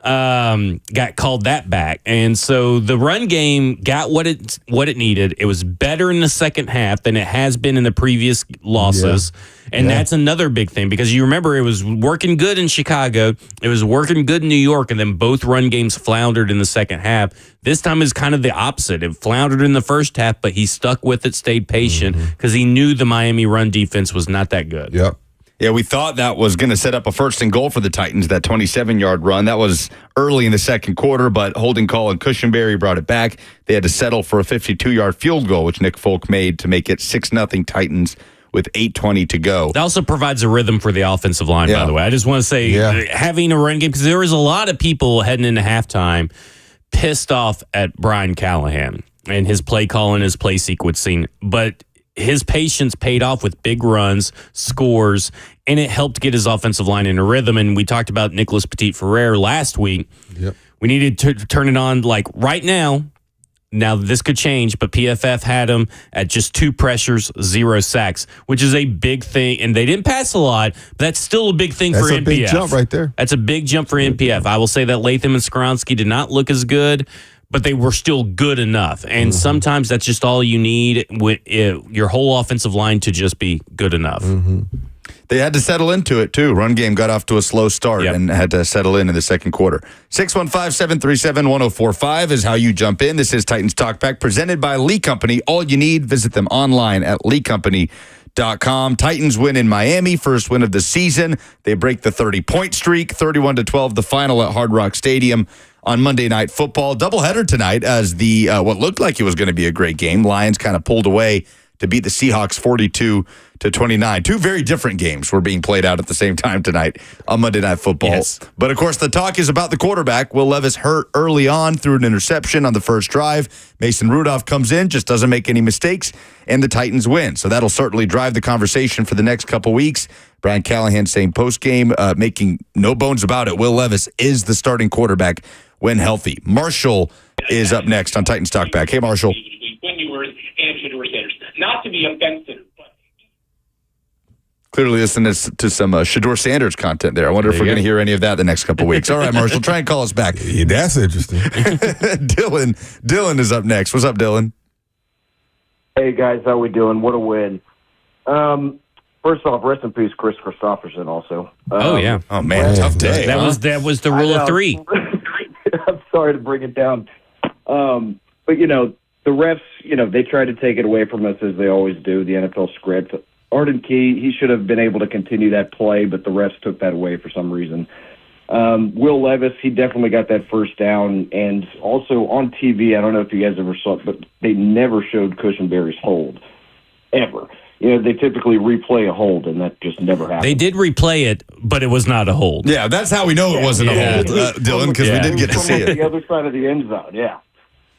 Got called that back, and so the run game got what it needed. It was better in the second half than it has been in the previous losses, and that's another big thing because you remember it was working good in Chicago, it was working good in New York, and then both run games floundered in the second half. This time is kind of the opposite. It floundered in the first half, but he stuck with it, stayed patient because he knew the Miami run defense was not that good. Yep. Yeah, we thought that was going to set up a first and goal for the Titans, that 27-yard run. That was early in the second quarter, but holding call and Cushenberry brought it back. They had to settle for a 52-yard field goal, which Nick Folk made to make it 6-0 Titans with 8:20 to go. That also provides a rhythm for the offensive line, by the way. I just want to say having a run game, because there was a lot of people heading into halftime pissed off at Brian Callahan and his play calling, his play sequencing, but his patience paid off with big runs, scores, and it helped get his offensive line in a rhythm. And we talked about Nicholas Petit-Ferrer last week. Yep. We needed to turn it on like right now. Now, this could change, but PFF had him at just 2 pressures, 0 sacks, which is a big thing. And they didn't pass a lot, but that's still a big thing for NPF. That's a big jump right there. That's a big jump for NPF. I will say that Latham and Skronsky did not look as good, but they were still good enough. And sometimes that's just all you need with your whole offensive line to just be good enough. They had to settle into it, too. Run game got off to a slow start and had to settle in the second quarter. 615-737-1045 is how you jump in. This is Titans Talkback, presented by Lee Company. All you need, visit them online at leecompany.com. Titans win in Miami, first win of the season. They break the 30-point streak, 31-12, the final at Hard Rock Stadium on Monday Night Football. Doubleheader tonight as the what looked like it was going to be a great game. Lions kind of pulled away to beat the Seahawks 42-29. 2 very different games were being played out at the same time tonight on Monday Night Football. Yes. But, of course, the talk is about the quarterback. Will Levis hurt early on through an interception on the first drive. Mason Rudolph comes in, just doesn't make any mistakes, and the Titans win. So that'll certainly drive the conversation for the next couple weeks. Brian Callahan saying post-game, making no bones about it, Will Levis is the starting quarterback when healthy. Marshall is up next on Titans Talkback. Hey, Marshall. Not to be offensive, but clearly listening to some Shedeur Sanders content there. I wonder if we're going to hear any of that the next couple weeks. All right, Marshall, try and call us back. Yeah, that's interesting. Dylan is up next. What's up, Dylan? Hey, guys, how we doing? What a win. First off, rest in peace, Chris Christopherson also. Oh, yeah. Oh, man, tough day. That was the rule of 3. I'm sorry to bring it down. But, the refs, they tried to take it away from us as they always do, the NFL script. Arden Key, he should have been able to continue that play, but the refs took that away for some reason. Will Levis, he definitely got that first down. And also on TV, I don't know if you guys ever saw it, but they never showed Cushenberry's hold, ever. They typically replay a hold, and that just never happened. They did replay it, but it was not a hold. Yeah, that's how we know it wasn't a hold, Dylan, because we did get to see it. The other side of the end zone, yeah.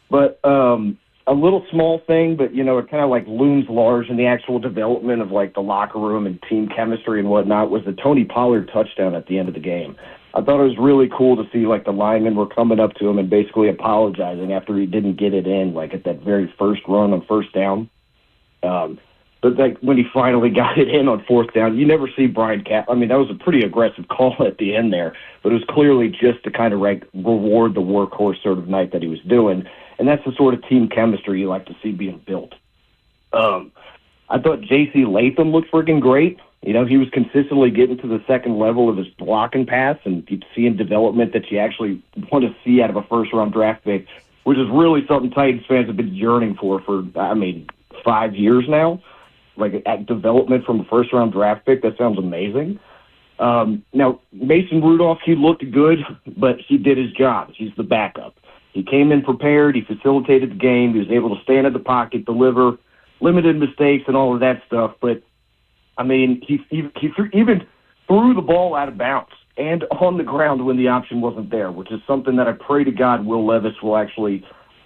But a little small thing, but, it kind of like looms large in the actual development of like the locker room and team chemistry and whatnot was the Tony Pollard touchdown at the end of the game. I thought it was really cool to see like the linemen were coming up to him and basically apologizing after he didn't get it in, like at that very first run on first down. But like when he finally got it in on fourth down, you never see Brian I mean, that was a pretty aggressive call at the end there, but it was clearly just to kind of like reward the workhorse sort of night that he was doing. And that's the sort of team chemistry you like to see being built. I thought J.C. Latham looked freaking great. He was consistently getting to the second level of his blocking pass, and you'd see in development that you actually want to see out of a first-round draft pick, which is really something Titans fans have been yearning for 5 years now. Like at development from a first-round draft pick, that sounds amazing. Now, Mason Rudolph, he looked good, but he did his job. He's the backup. He came in prepared. He facilitated the game. He was able to stand in the pocket, deliver, limited mistakes, and all of that stuff. But, I mean, he even threw the ball out of bounds and on the ground when the option wasn't there, which is something that I pray to God Will Levis will actually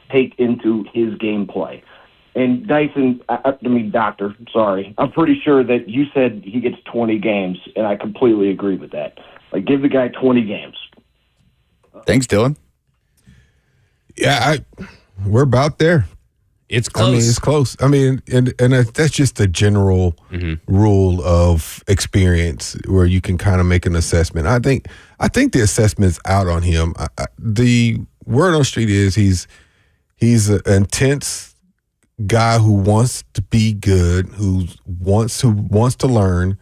take into his gameplay. And Dyson, Doctor, sorry, I'm pretty sure that you said he gets 20 games, and I completely agree with that. Like, give the guy 20 games. Thanks, Dylan. Yeah, we're about there. It's close. I mean, it's close. I mean, and that's just a general rule of experience where you can kind of make an assessment. I think the assessment's out on him. The word on the street is he's an intense guy who wants to be good, who wants to learn,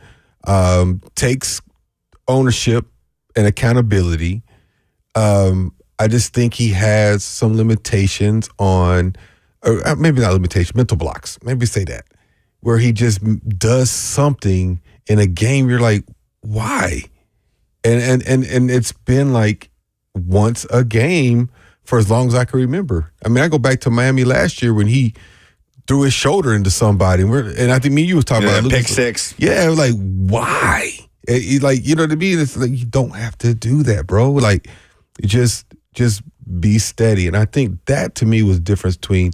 takes ownership and accountability. I just think he has some limitations on, or maybe not limitations, mental blocks. Maybe say that, where he just does something in a game. You're like, why? And it's been like once a game for as long as I can remember. I mean, I go back to Miami last year when he threw his shoulder into somebody, and I think me and you was talking about pick six. Yeah, like why? Like, you know what I mean? It's like you don't have to do that, bro. Like, just be steady. And I think that to me was the difference between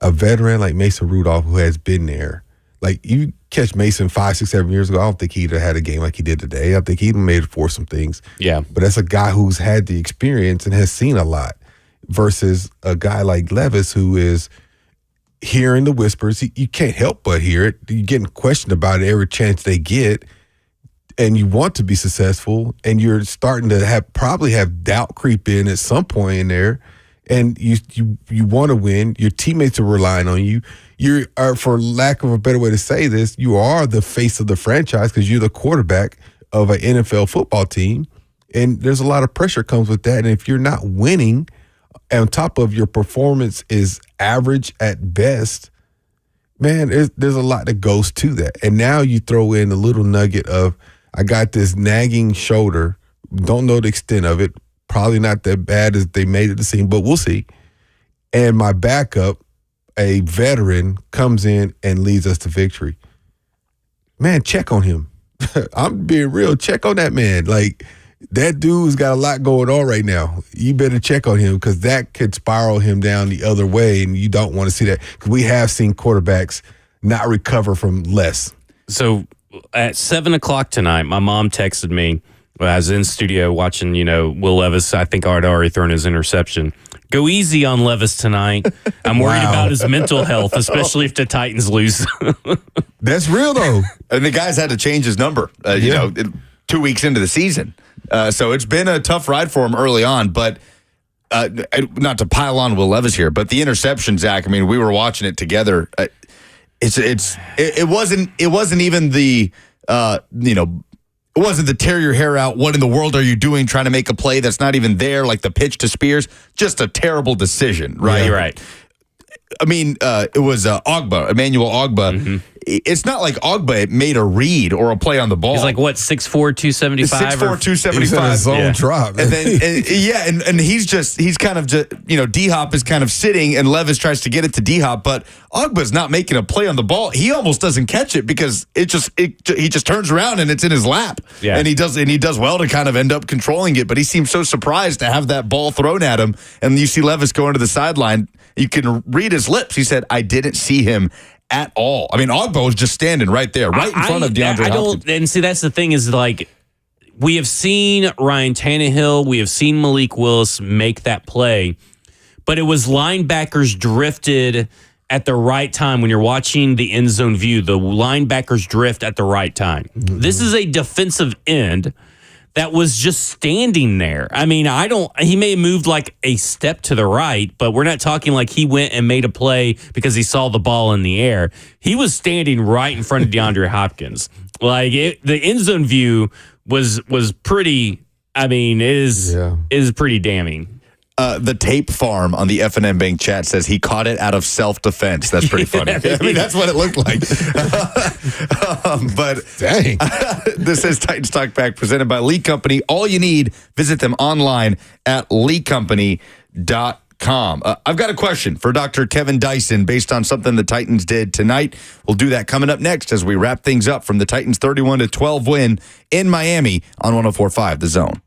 a veteran like Mason Rudolph, who has been there, Like, you catch Mason 5, 6, 7 years ago, I don't think he'd have had a game like he did today. I think he'd made it for some things. Yeah. But that's a guy who's had the experience and has seen a lot versus a guy like Levis who is hearing the whispers. You can't help but hear it. You're getting questioned about it every chance they get, and you want to be successful, and you're starting to probably have doubt creep in at some point in there, and you want to win. Your teammates are relying on you. You are, for lack of a better way to say this, you are the face of the franchise because you're the quarterback of an NFL football team, and there's a lot of pressure comes with that. And if you're not winning, on top of your performance is average at best, man, there's a lot that goes to that. And now you throw in a little nugget of, I got this nagging shoulder, don't know the extent of it, probably not that bad as they made it seem, but we'll see. And my backup, a veteran, comes in and leads us to victory. Man, check on him. I'm being real. Check on that man. Like, that dude's got a lot going on right now. You better check on him because that could spiral him down the other way, and you don't want to see that because we have seen quarterbacks not recover from less. So at 7 o'clock tonight, my mom texted me. I was in studio watching, Will Levis. I think I'd already thrown his interception. Go easy on Levis tonight. I'm worried about his mental health, especially if the Titans lose. That's real, though. And the guy's had to change his number, 2 weeks into the season. So it's been a tough ride for him early on. But not to pile on Will Levis here, but the interception, Zach, I mean, we were watching it together. It wasn't even the, it wasn't the tear your hair out, what in the world are you doing trying to make a play that's not even there, like the pitch to Spears. Just a terrible decision, right? Yeah, you're right. I mean, it was Emmanuel Ogba. Mm-hmm. It's not like Ogba made a read or a play on the ball. He's like, what, 6'4", 275? 6'4", 275. He's zone drop. And then, and he's kind of just, D-Hop is kind of sitting and Levis tries to get it to D-Hop, but Ogba's not making a play on the ball. He almost doesn't catch it because he just turns around and it's in his lap. Yeah. And he does well to kind of end up controlling it, but he seems so surprised to have that ball thrown at him. And you see Levis going to the sideline. You can read his lips. He said, I didn't see him at all. I mean, Ogba was just standing right there, right in front of DeAndre Hopkins. And see, that's the thing is, like, we have seen Ryan Tannehill, we have seen Malik Willis make that play, but it was linebackers drifted at the right time. When you're watching the end zone view, the linebackers drift at the right time. Mm-hmm. This is a defensive end that was just standing there. I mean, he may have moved like a step to the right, but we're not talking like he went and made a play because he saw the ball in the air. He was standing right in front of DeAndre Hopkins. Like, the end zone view was pretty, I mean, is pretty damning. The tape farm on the FNM Bank chat says he caught it out of self-defense. That's pretty funny. I mean, that's what it looked like. But dang. This is Titans Talkback presented by Lee Company. All you need, visit them online at leecompany.com. I've got a question for Dr. Kevin Dyson based on something the Titans did tonight. We'll do that coming up next as we wrap things up from the Titans' 31-12 win in Miami on 104.5 The Zone.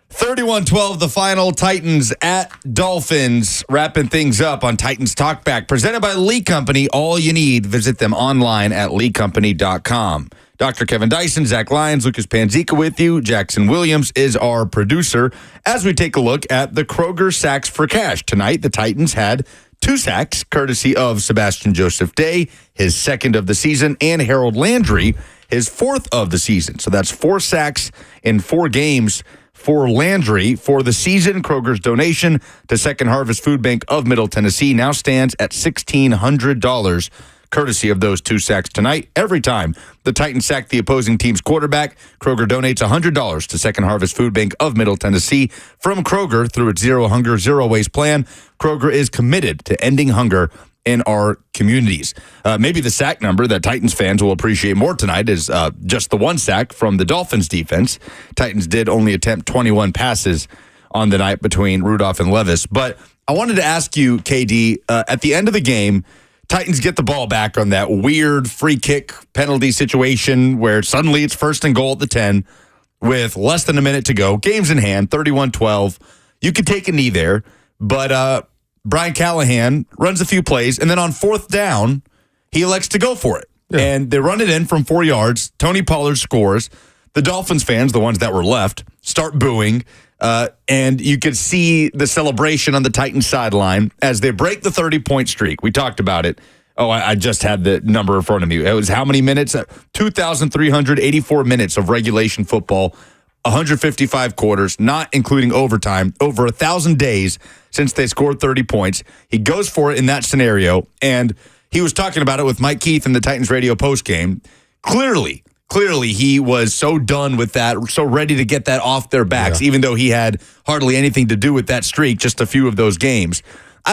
31-12, the final. Titans at Dolphins. Wrapping things up on Titans Talkback. Presented by Lee Company. All you need, visit them online at leecompany.com. Dr. Kevin Dyson, Zach Lyons, Lucas Panzica with you. Jackson Williams is our producer. As we take a look at the Kroger Sacks for Cash. Tonight, the Titans had 2 sacks, courtesy of Sebastian Joseph Day, his 2nd of the season, and Harold Landry, his 4th of the season. So that's 4 sacks in 4 games for Landry. For the season, Kroger's donation to Second Harvest Food Bank of Middle Tennessee now stands at $1,600, courtesy of those 2 sacks tonight. Every time the Titans sack the opposing team's quarterback, Kroger donates $100 to Second Harvest Food Bank of Middle Tennessee. From Kroger, through its Zero Hunger, Zero Waste plan, Kroger is committed to ending hunger in our communities. Maybe the sack number that Titans fans will appreciate more tonight is just the 1 sack from the Dolphins defense. Titans did only attempt 21 passes on the night between Rudolph and Levis. But I wanted to ask you, KD, at the end of the game, Titans get the ball back on that weird free kick penalty situation where suddenly it's 1st and goal at the 10 with less than a minute to go. Game's in hand, 31-12. You could take a knee there, but Brian Callahan runs a few plays, and then on 4th down, he elects to go for it. Yeah. And they run it in from 4 yards. Tony Pollard scores. The Dolphins fans, the ones that were left, start booing. And you could see the celebration on the Titans sideline as they break the 30-point streak. We talked about it. Oh, I just had the number in front of me. It was how many minutes? 2,384 minutes of regulation football, 155 quarters, not including overtime, over 1,000 days since they scored 30 points. He goes for it in that scenario, and he was talking about it with Mike Keith in the Titans radio postgame. Clearly, he was so done with that, so ready to get that off their backs, even though he had hardly anything to do with that streak, just a few of those games.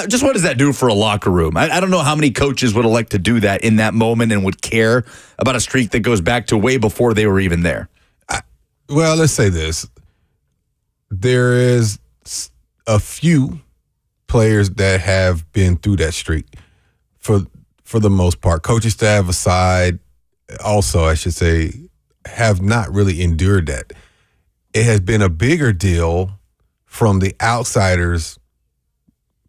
Just what does that do for a locker room? I don't know how many coaches would elect to do that in that moment and would care about a streak that goes back to way before they were even there. Well, let's say this. There is a few players that have been through that streak for the most part. Coaching staff aside, also, I should say, have not really endured that. It has been a bigger deal from the outsiders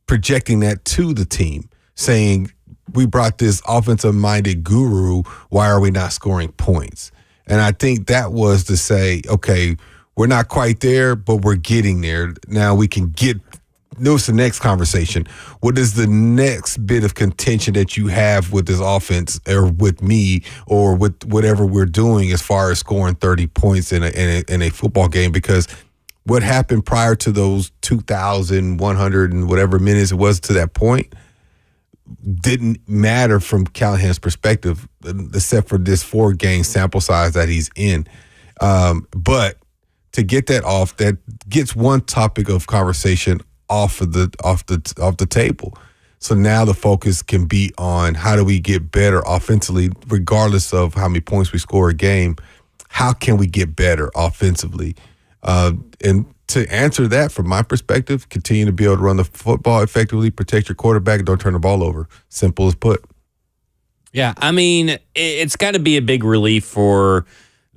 projecting that to the team, saying, we brought this offensive-minded guru, why are we not scoring points? And I think that was to say, okay, we're not quite there, but we're getting there. Now we can get – what's the next conversation? What is the next bit of contention that you have with this offense or with me or with whatever we're doing as far as scoring 30 points in a football game? Because what happened prior to those 2,100 and whatever minutes it was to that point didn't matter from Callahan's perspective, except for this 4-game sample size that he's in. But to get that off, that gets one topic of conversation off the table. So now the focus can be on how do we get better offensively, regardless of how many points we score a game. How can we get better offensively? And to answer that, from my perspective, continue to be able to run the football effectively, protect your quarterback, don't turn the ball over. Simple as put. Yeah, I mean, it's got to be a big relief for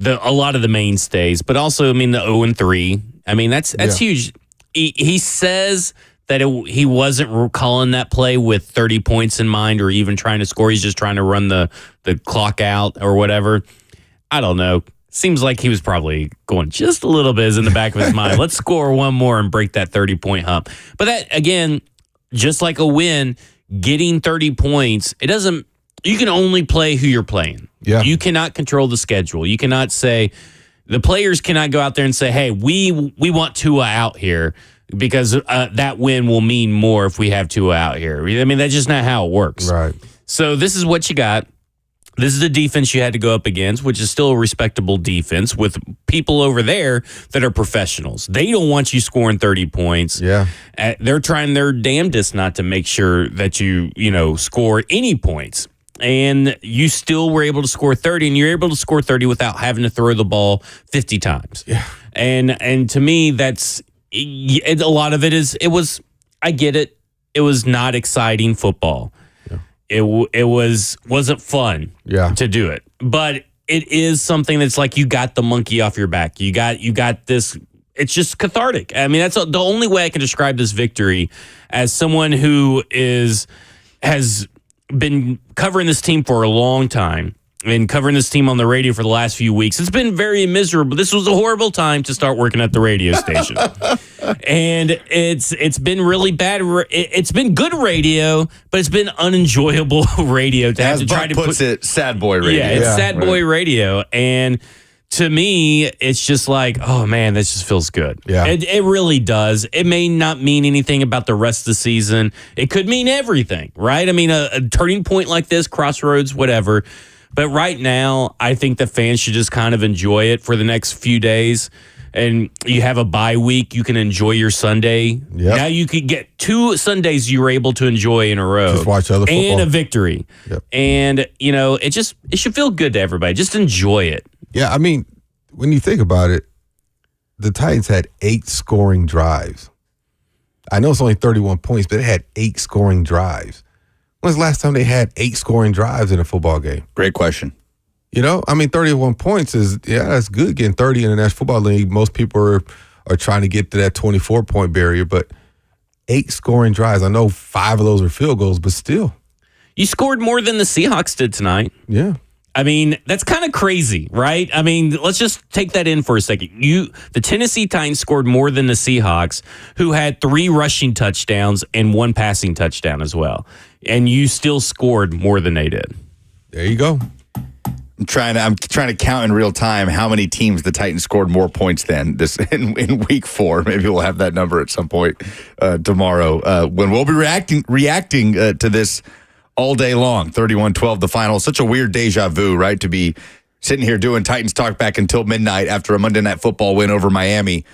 a lot of the mainstays, but also, I mean, the 0-3. I mean, that's huge. He says that he wasn't calling that play with 30 points in mind or even trying to score. He's just trying to run the clock out or whatever. I don't know. Seems like he was probably going just a little bit in the back of his mind. Let's score one more and break that 30-point hump. But that, again, just like a win, getting 30 points, it doesn't – you can only play who you're playing. Yeah. You cannot control the schedule. You cannot say – the players cannot go out there and say, hey, we want Tua out here because that win will mean more if we have Tua out here. I mean, that's just not how it works. Right. So this is what you got. This is the defense you had to go up against, which is still a respectable defense with people over there that are professionals. They don't want you scoring 30 points. Yeah. They're trying their damnedest not to make sure that you score any points. And you still were able to score 30, and you're able to score 30 without having to throw the ball 50 times. Yeah. And to me, that's a lot of it is I get it. It was not exciting football. Yeah. It wasn't fun to do it. But it is something that's like you got the monkey off your back. You got this it's just cathartic. I mean, that's the only way I can describe this victory as someone who has been covering this team for a long time and covering this team on the radio for the last few weeks. It's been very miserable. This was a horrible time to start working at the radio station. And it's been really bad. It's been good radio, but it's been unenjoyable radio to have to try to puts it sad boy radio. Yeah, it's sad boy radio. And to me, it's just like, oh man, this just feels good. Yeah. It really does. It may not mean anything about the rest of the season. It could mean everything, right? I mean, a turning point like this, crossroads, whatever. But right now, I think the fans should just kind of enjoy it for the next few days. And you have a bye week. You can enjoy your Sunday. Yep. Now you could get 2 Sundays you were able to enjoy in a row. Just watch other football. And a victory. Yep. And, it should feel good to everybody. Just enjoy it. Yeah, I mean, when you think about it, the Titans had 8 scoring drives. I know it's only 31 points, but it had 8 scoring drives. When's the last time they had 8 scoring drives in a football game? Great question. I mean, 31 points that's good getting 30 in the National Football League. Most people are trying to get to that 24-point barrier, but 8 scoring drives. I know 5 of those are field goals, but still. You scored more than the Seahawks did tonight. Yeah. I mean, that's kind of crazy, right? I mean, let's just take that in for a second. The Tennessee Titans scored more than the Seahawks, who had 3 rushing touchdowns and 1 passing touchdown as well. And you still scored more than they did. There you go. I'm trying to count in real time how many teams the Titans scored more points than this in week 4. Maybe we'll have that number at some point tomorrow when we'll be reacting to this all day long. 31-12 the final. Such a weird deja vu, right? To be sitting here doing Titans Talkback until midnight after a Monday Night Football win over Miami.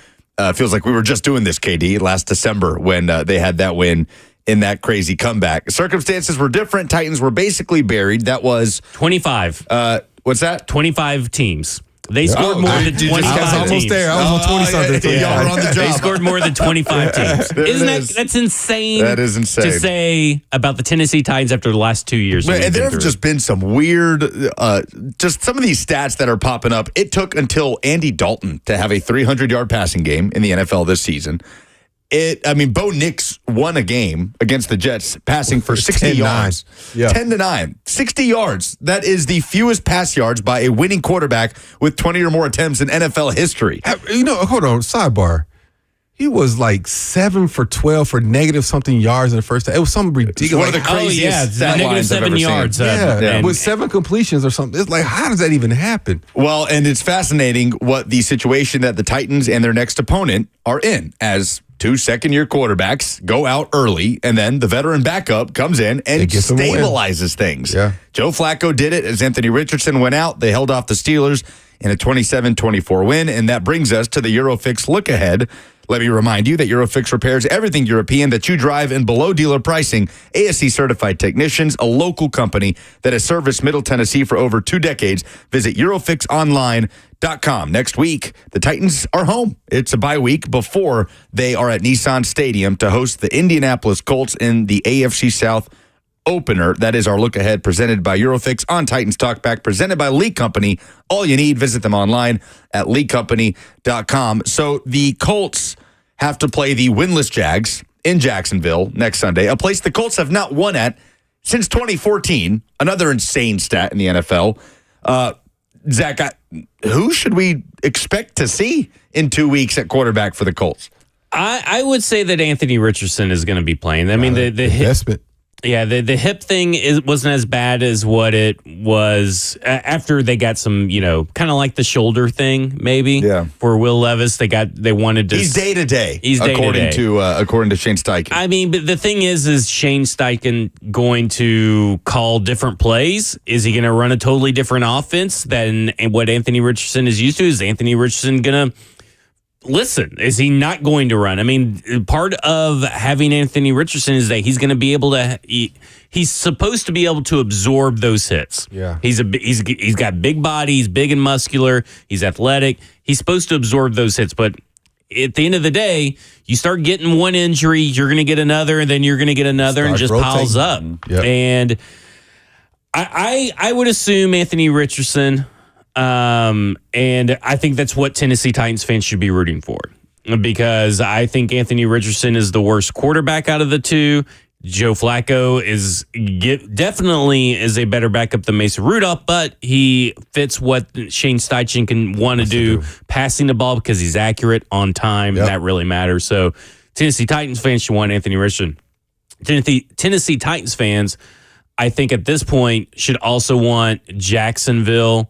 Feels like we were just doing this, KD, last December when they had that win in that crazy comeback. Circumstances were different. Titans were basically buried. That was 25. What's that? 25 teams. They scored more than 25 teams. I was almost there. I was on 20-something. Y'all were on the job. They scored more than 25 teams. That's insane. That is insane to say about the Tennessee Titans after the last 2 years. And there have just been some weird, just some of these stats that are popping up. It took until Andy Dalton to have a 300-yard passing game in the NFL this season. Bo Nix won a game against the Jets passing for 60 yards. Yeah. 10-9. 60 yards. That is the fewest pass yards by a winning quarterback with 20 or more attempts in NFL history. Hold on, sidebar. He was like 7 for 12 for negative something yards in the first half. It was something ridiculous. One of the craziest stat negative lines I've 7 ever yards. seen. With 7 completions or something. It's like, how does that even happen? Well, and it's fascinating what the situation that the Titans and their next opponent are in as 2 second-year quarterbacks go out early, and then the veteran backup comes in and stabilizes things. Yeah. Joe Flacco did it as Anthony Richardson went out. They held off the Steelers in a 27-24 win, and that brings us to the Eurofix look-ahead. Let me remind you that Eurofix repairs everything European that you drive in below dealer pricing. ASC certified technicians, a local company that has serviced Middle Tennessee for over 2 decades. Visit EurofixOnline.com. Next week, the Titans are home. It's a bye week before they are at Nissan Stadium to host the Indianapolis Colts in the AFC South opener. That is our look ahead presented by Eurofix on Titans Talkback, presented by Lee Company. All you need, visit them online at leecompany.com. So the Colts have to play the winless Jags in Jacksonville next Sunday, a place the Colts have not won at since 2014. Another insane stat in the NFL. Zach, who should we expect to see in 2 weeks at quarterback for the Colts? I would say that Anthony Richardson is going to be playing. I mean, the investment. Yeah, the hip thing wasn't as bad as what it was after they got some, kind of like the shoulder thing, maybe. Yeah. For Will Levis, they wanted to. He's day to day. He's day according to day. According to Shane Steichen. I mean, but the thing is Shane Steichen going to call different plays? Is he going to run a totally different offense than what Anthony Richardson is used to? Is Anthony Richardson going to listen? Is he not going to run? I mean, part of having Anthony Richardson is that he's going to be able to. He's supposed to be able to absorb those hits. Yeah, he's got big body. He's big and muscular. He's athletic. He's supposed to absorb those hits. But at the end of the day, you start getting one injury, you're going to get another, and then you're going to get another, and just piles up. Yep. And I would assume Anthony Richardson. And I think that's what Tennessee Titans fans should be rooting for. because I think Anthony Richardson is the worst quarterback out of the two. Joe Flacco definitely is a better backup than Mason Rudolph, but he fits what Shane Steichen can want to do, passing the ball because he's accurate on time. Yep. That really matters. So Tennessee Titans fans should want Anthony Richardson. Tennessee Titans fans, I think at this point, should also want Jacksonville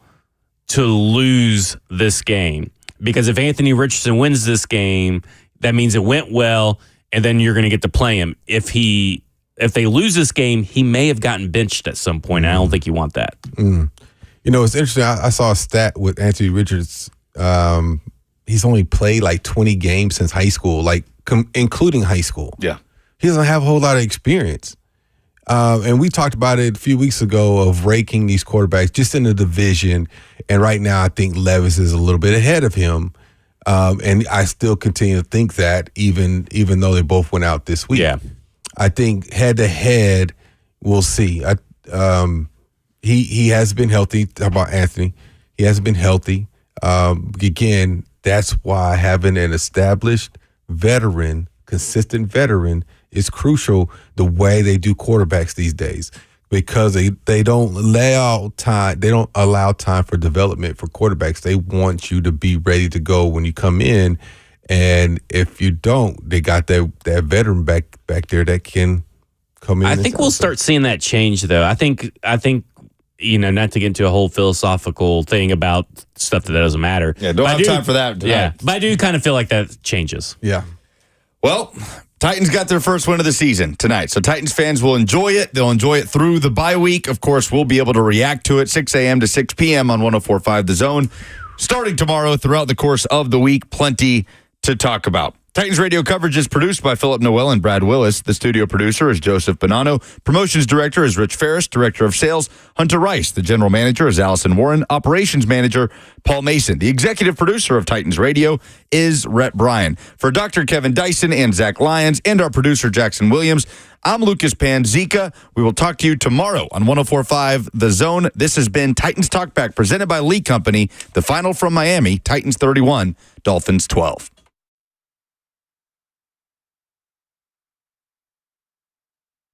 to lose this game. Because if Anthony Richardson wins this game, that means it went well, and then you're going to get to play him. If they lose this game, he may have gotten benched at some point. I don't think you want that. You know, it's interesting. I saw a stat with Anthony Richards. He's only played like 20 games since high school, like including high school. Yeah. He doesn't have a whole lot of experience. And we talked about it a few weeks ago of ranking these quarterbacks just in the division. And right now, I think Levis is a little bit ahead of him. And I still continue to think that, even though they both went out this week. Yeah. I think head to head, we'll see. He has been healthy. How about Anthony? He hasn't been healthy. Again, that's why having an established veteran, consistent veteran, is crucial. The way they do quarterbacks these days, because they don't allow time. They don't allow time for development for quarterbacks. They want you to be ready to go when you come in. And if you don't, they got that veteran back there that can come in. I think we'll start seeing that change, though. I think you know, not to get into a whole philosophical thing about stuff that doesn't matter. Yeah, don't have time for that tonight. Yeah, but I do kind of feel like that changes. Yeah. Well, Titans got their first win of the season tonight. So Titans fans will enjoy it. They'll enjoy it through the bye week. Of course, we'll be able to react to it 6 a.m. to 6 p.m. on 104.5 The Zone. Starting tomorrow throughout the course of the week, plenty to talk about. Titans radio coverage is produced by Philip Noel and Brad Willis. The studio producer is Joseph Bonanno. Promotions director is Rich Ferris. Director of sales, Hunter Rice. The general manager is Allison Warren. Operations manager, Paul Mason. The executive producer of Titans radio is Rhett Bryan. For Dr. Kevin Dyson and Zach Lyons and our producer, Jackson Williams, I'm Lucas Panzica. We will talk to you tomorrow on 104.5 The Zone. This has been Titans Talkback, presented by Lee Company. The final from Miami, Titans 31, Dolphins 12.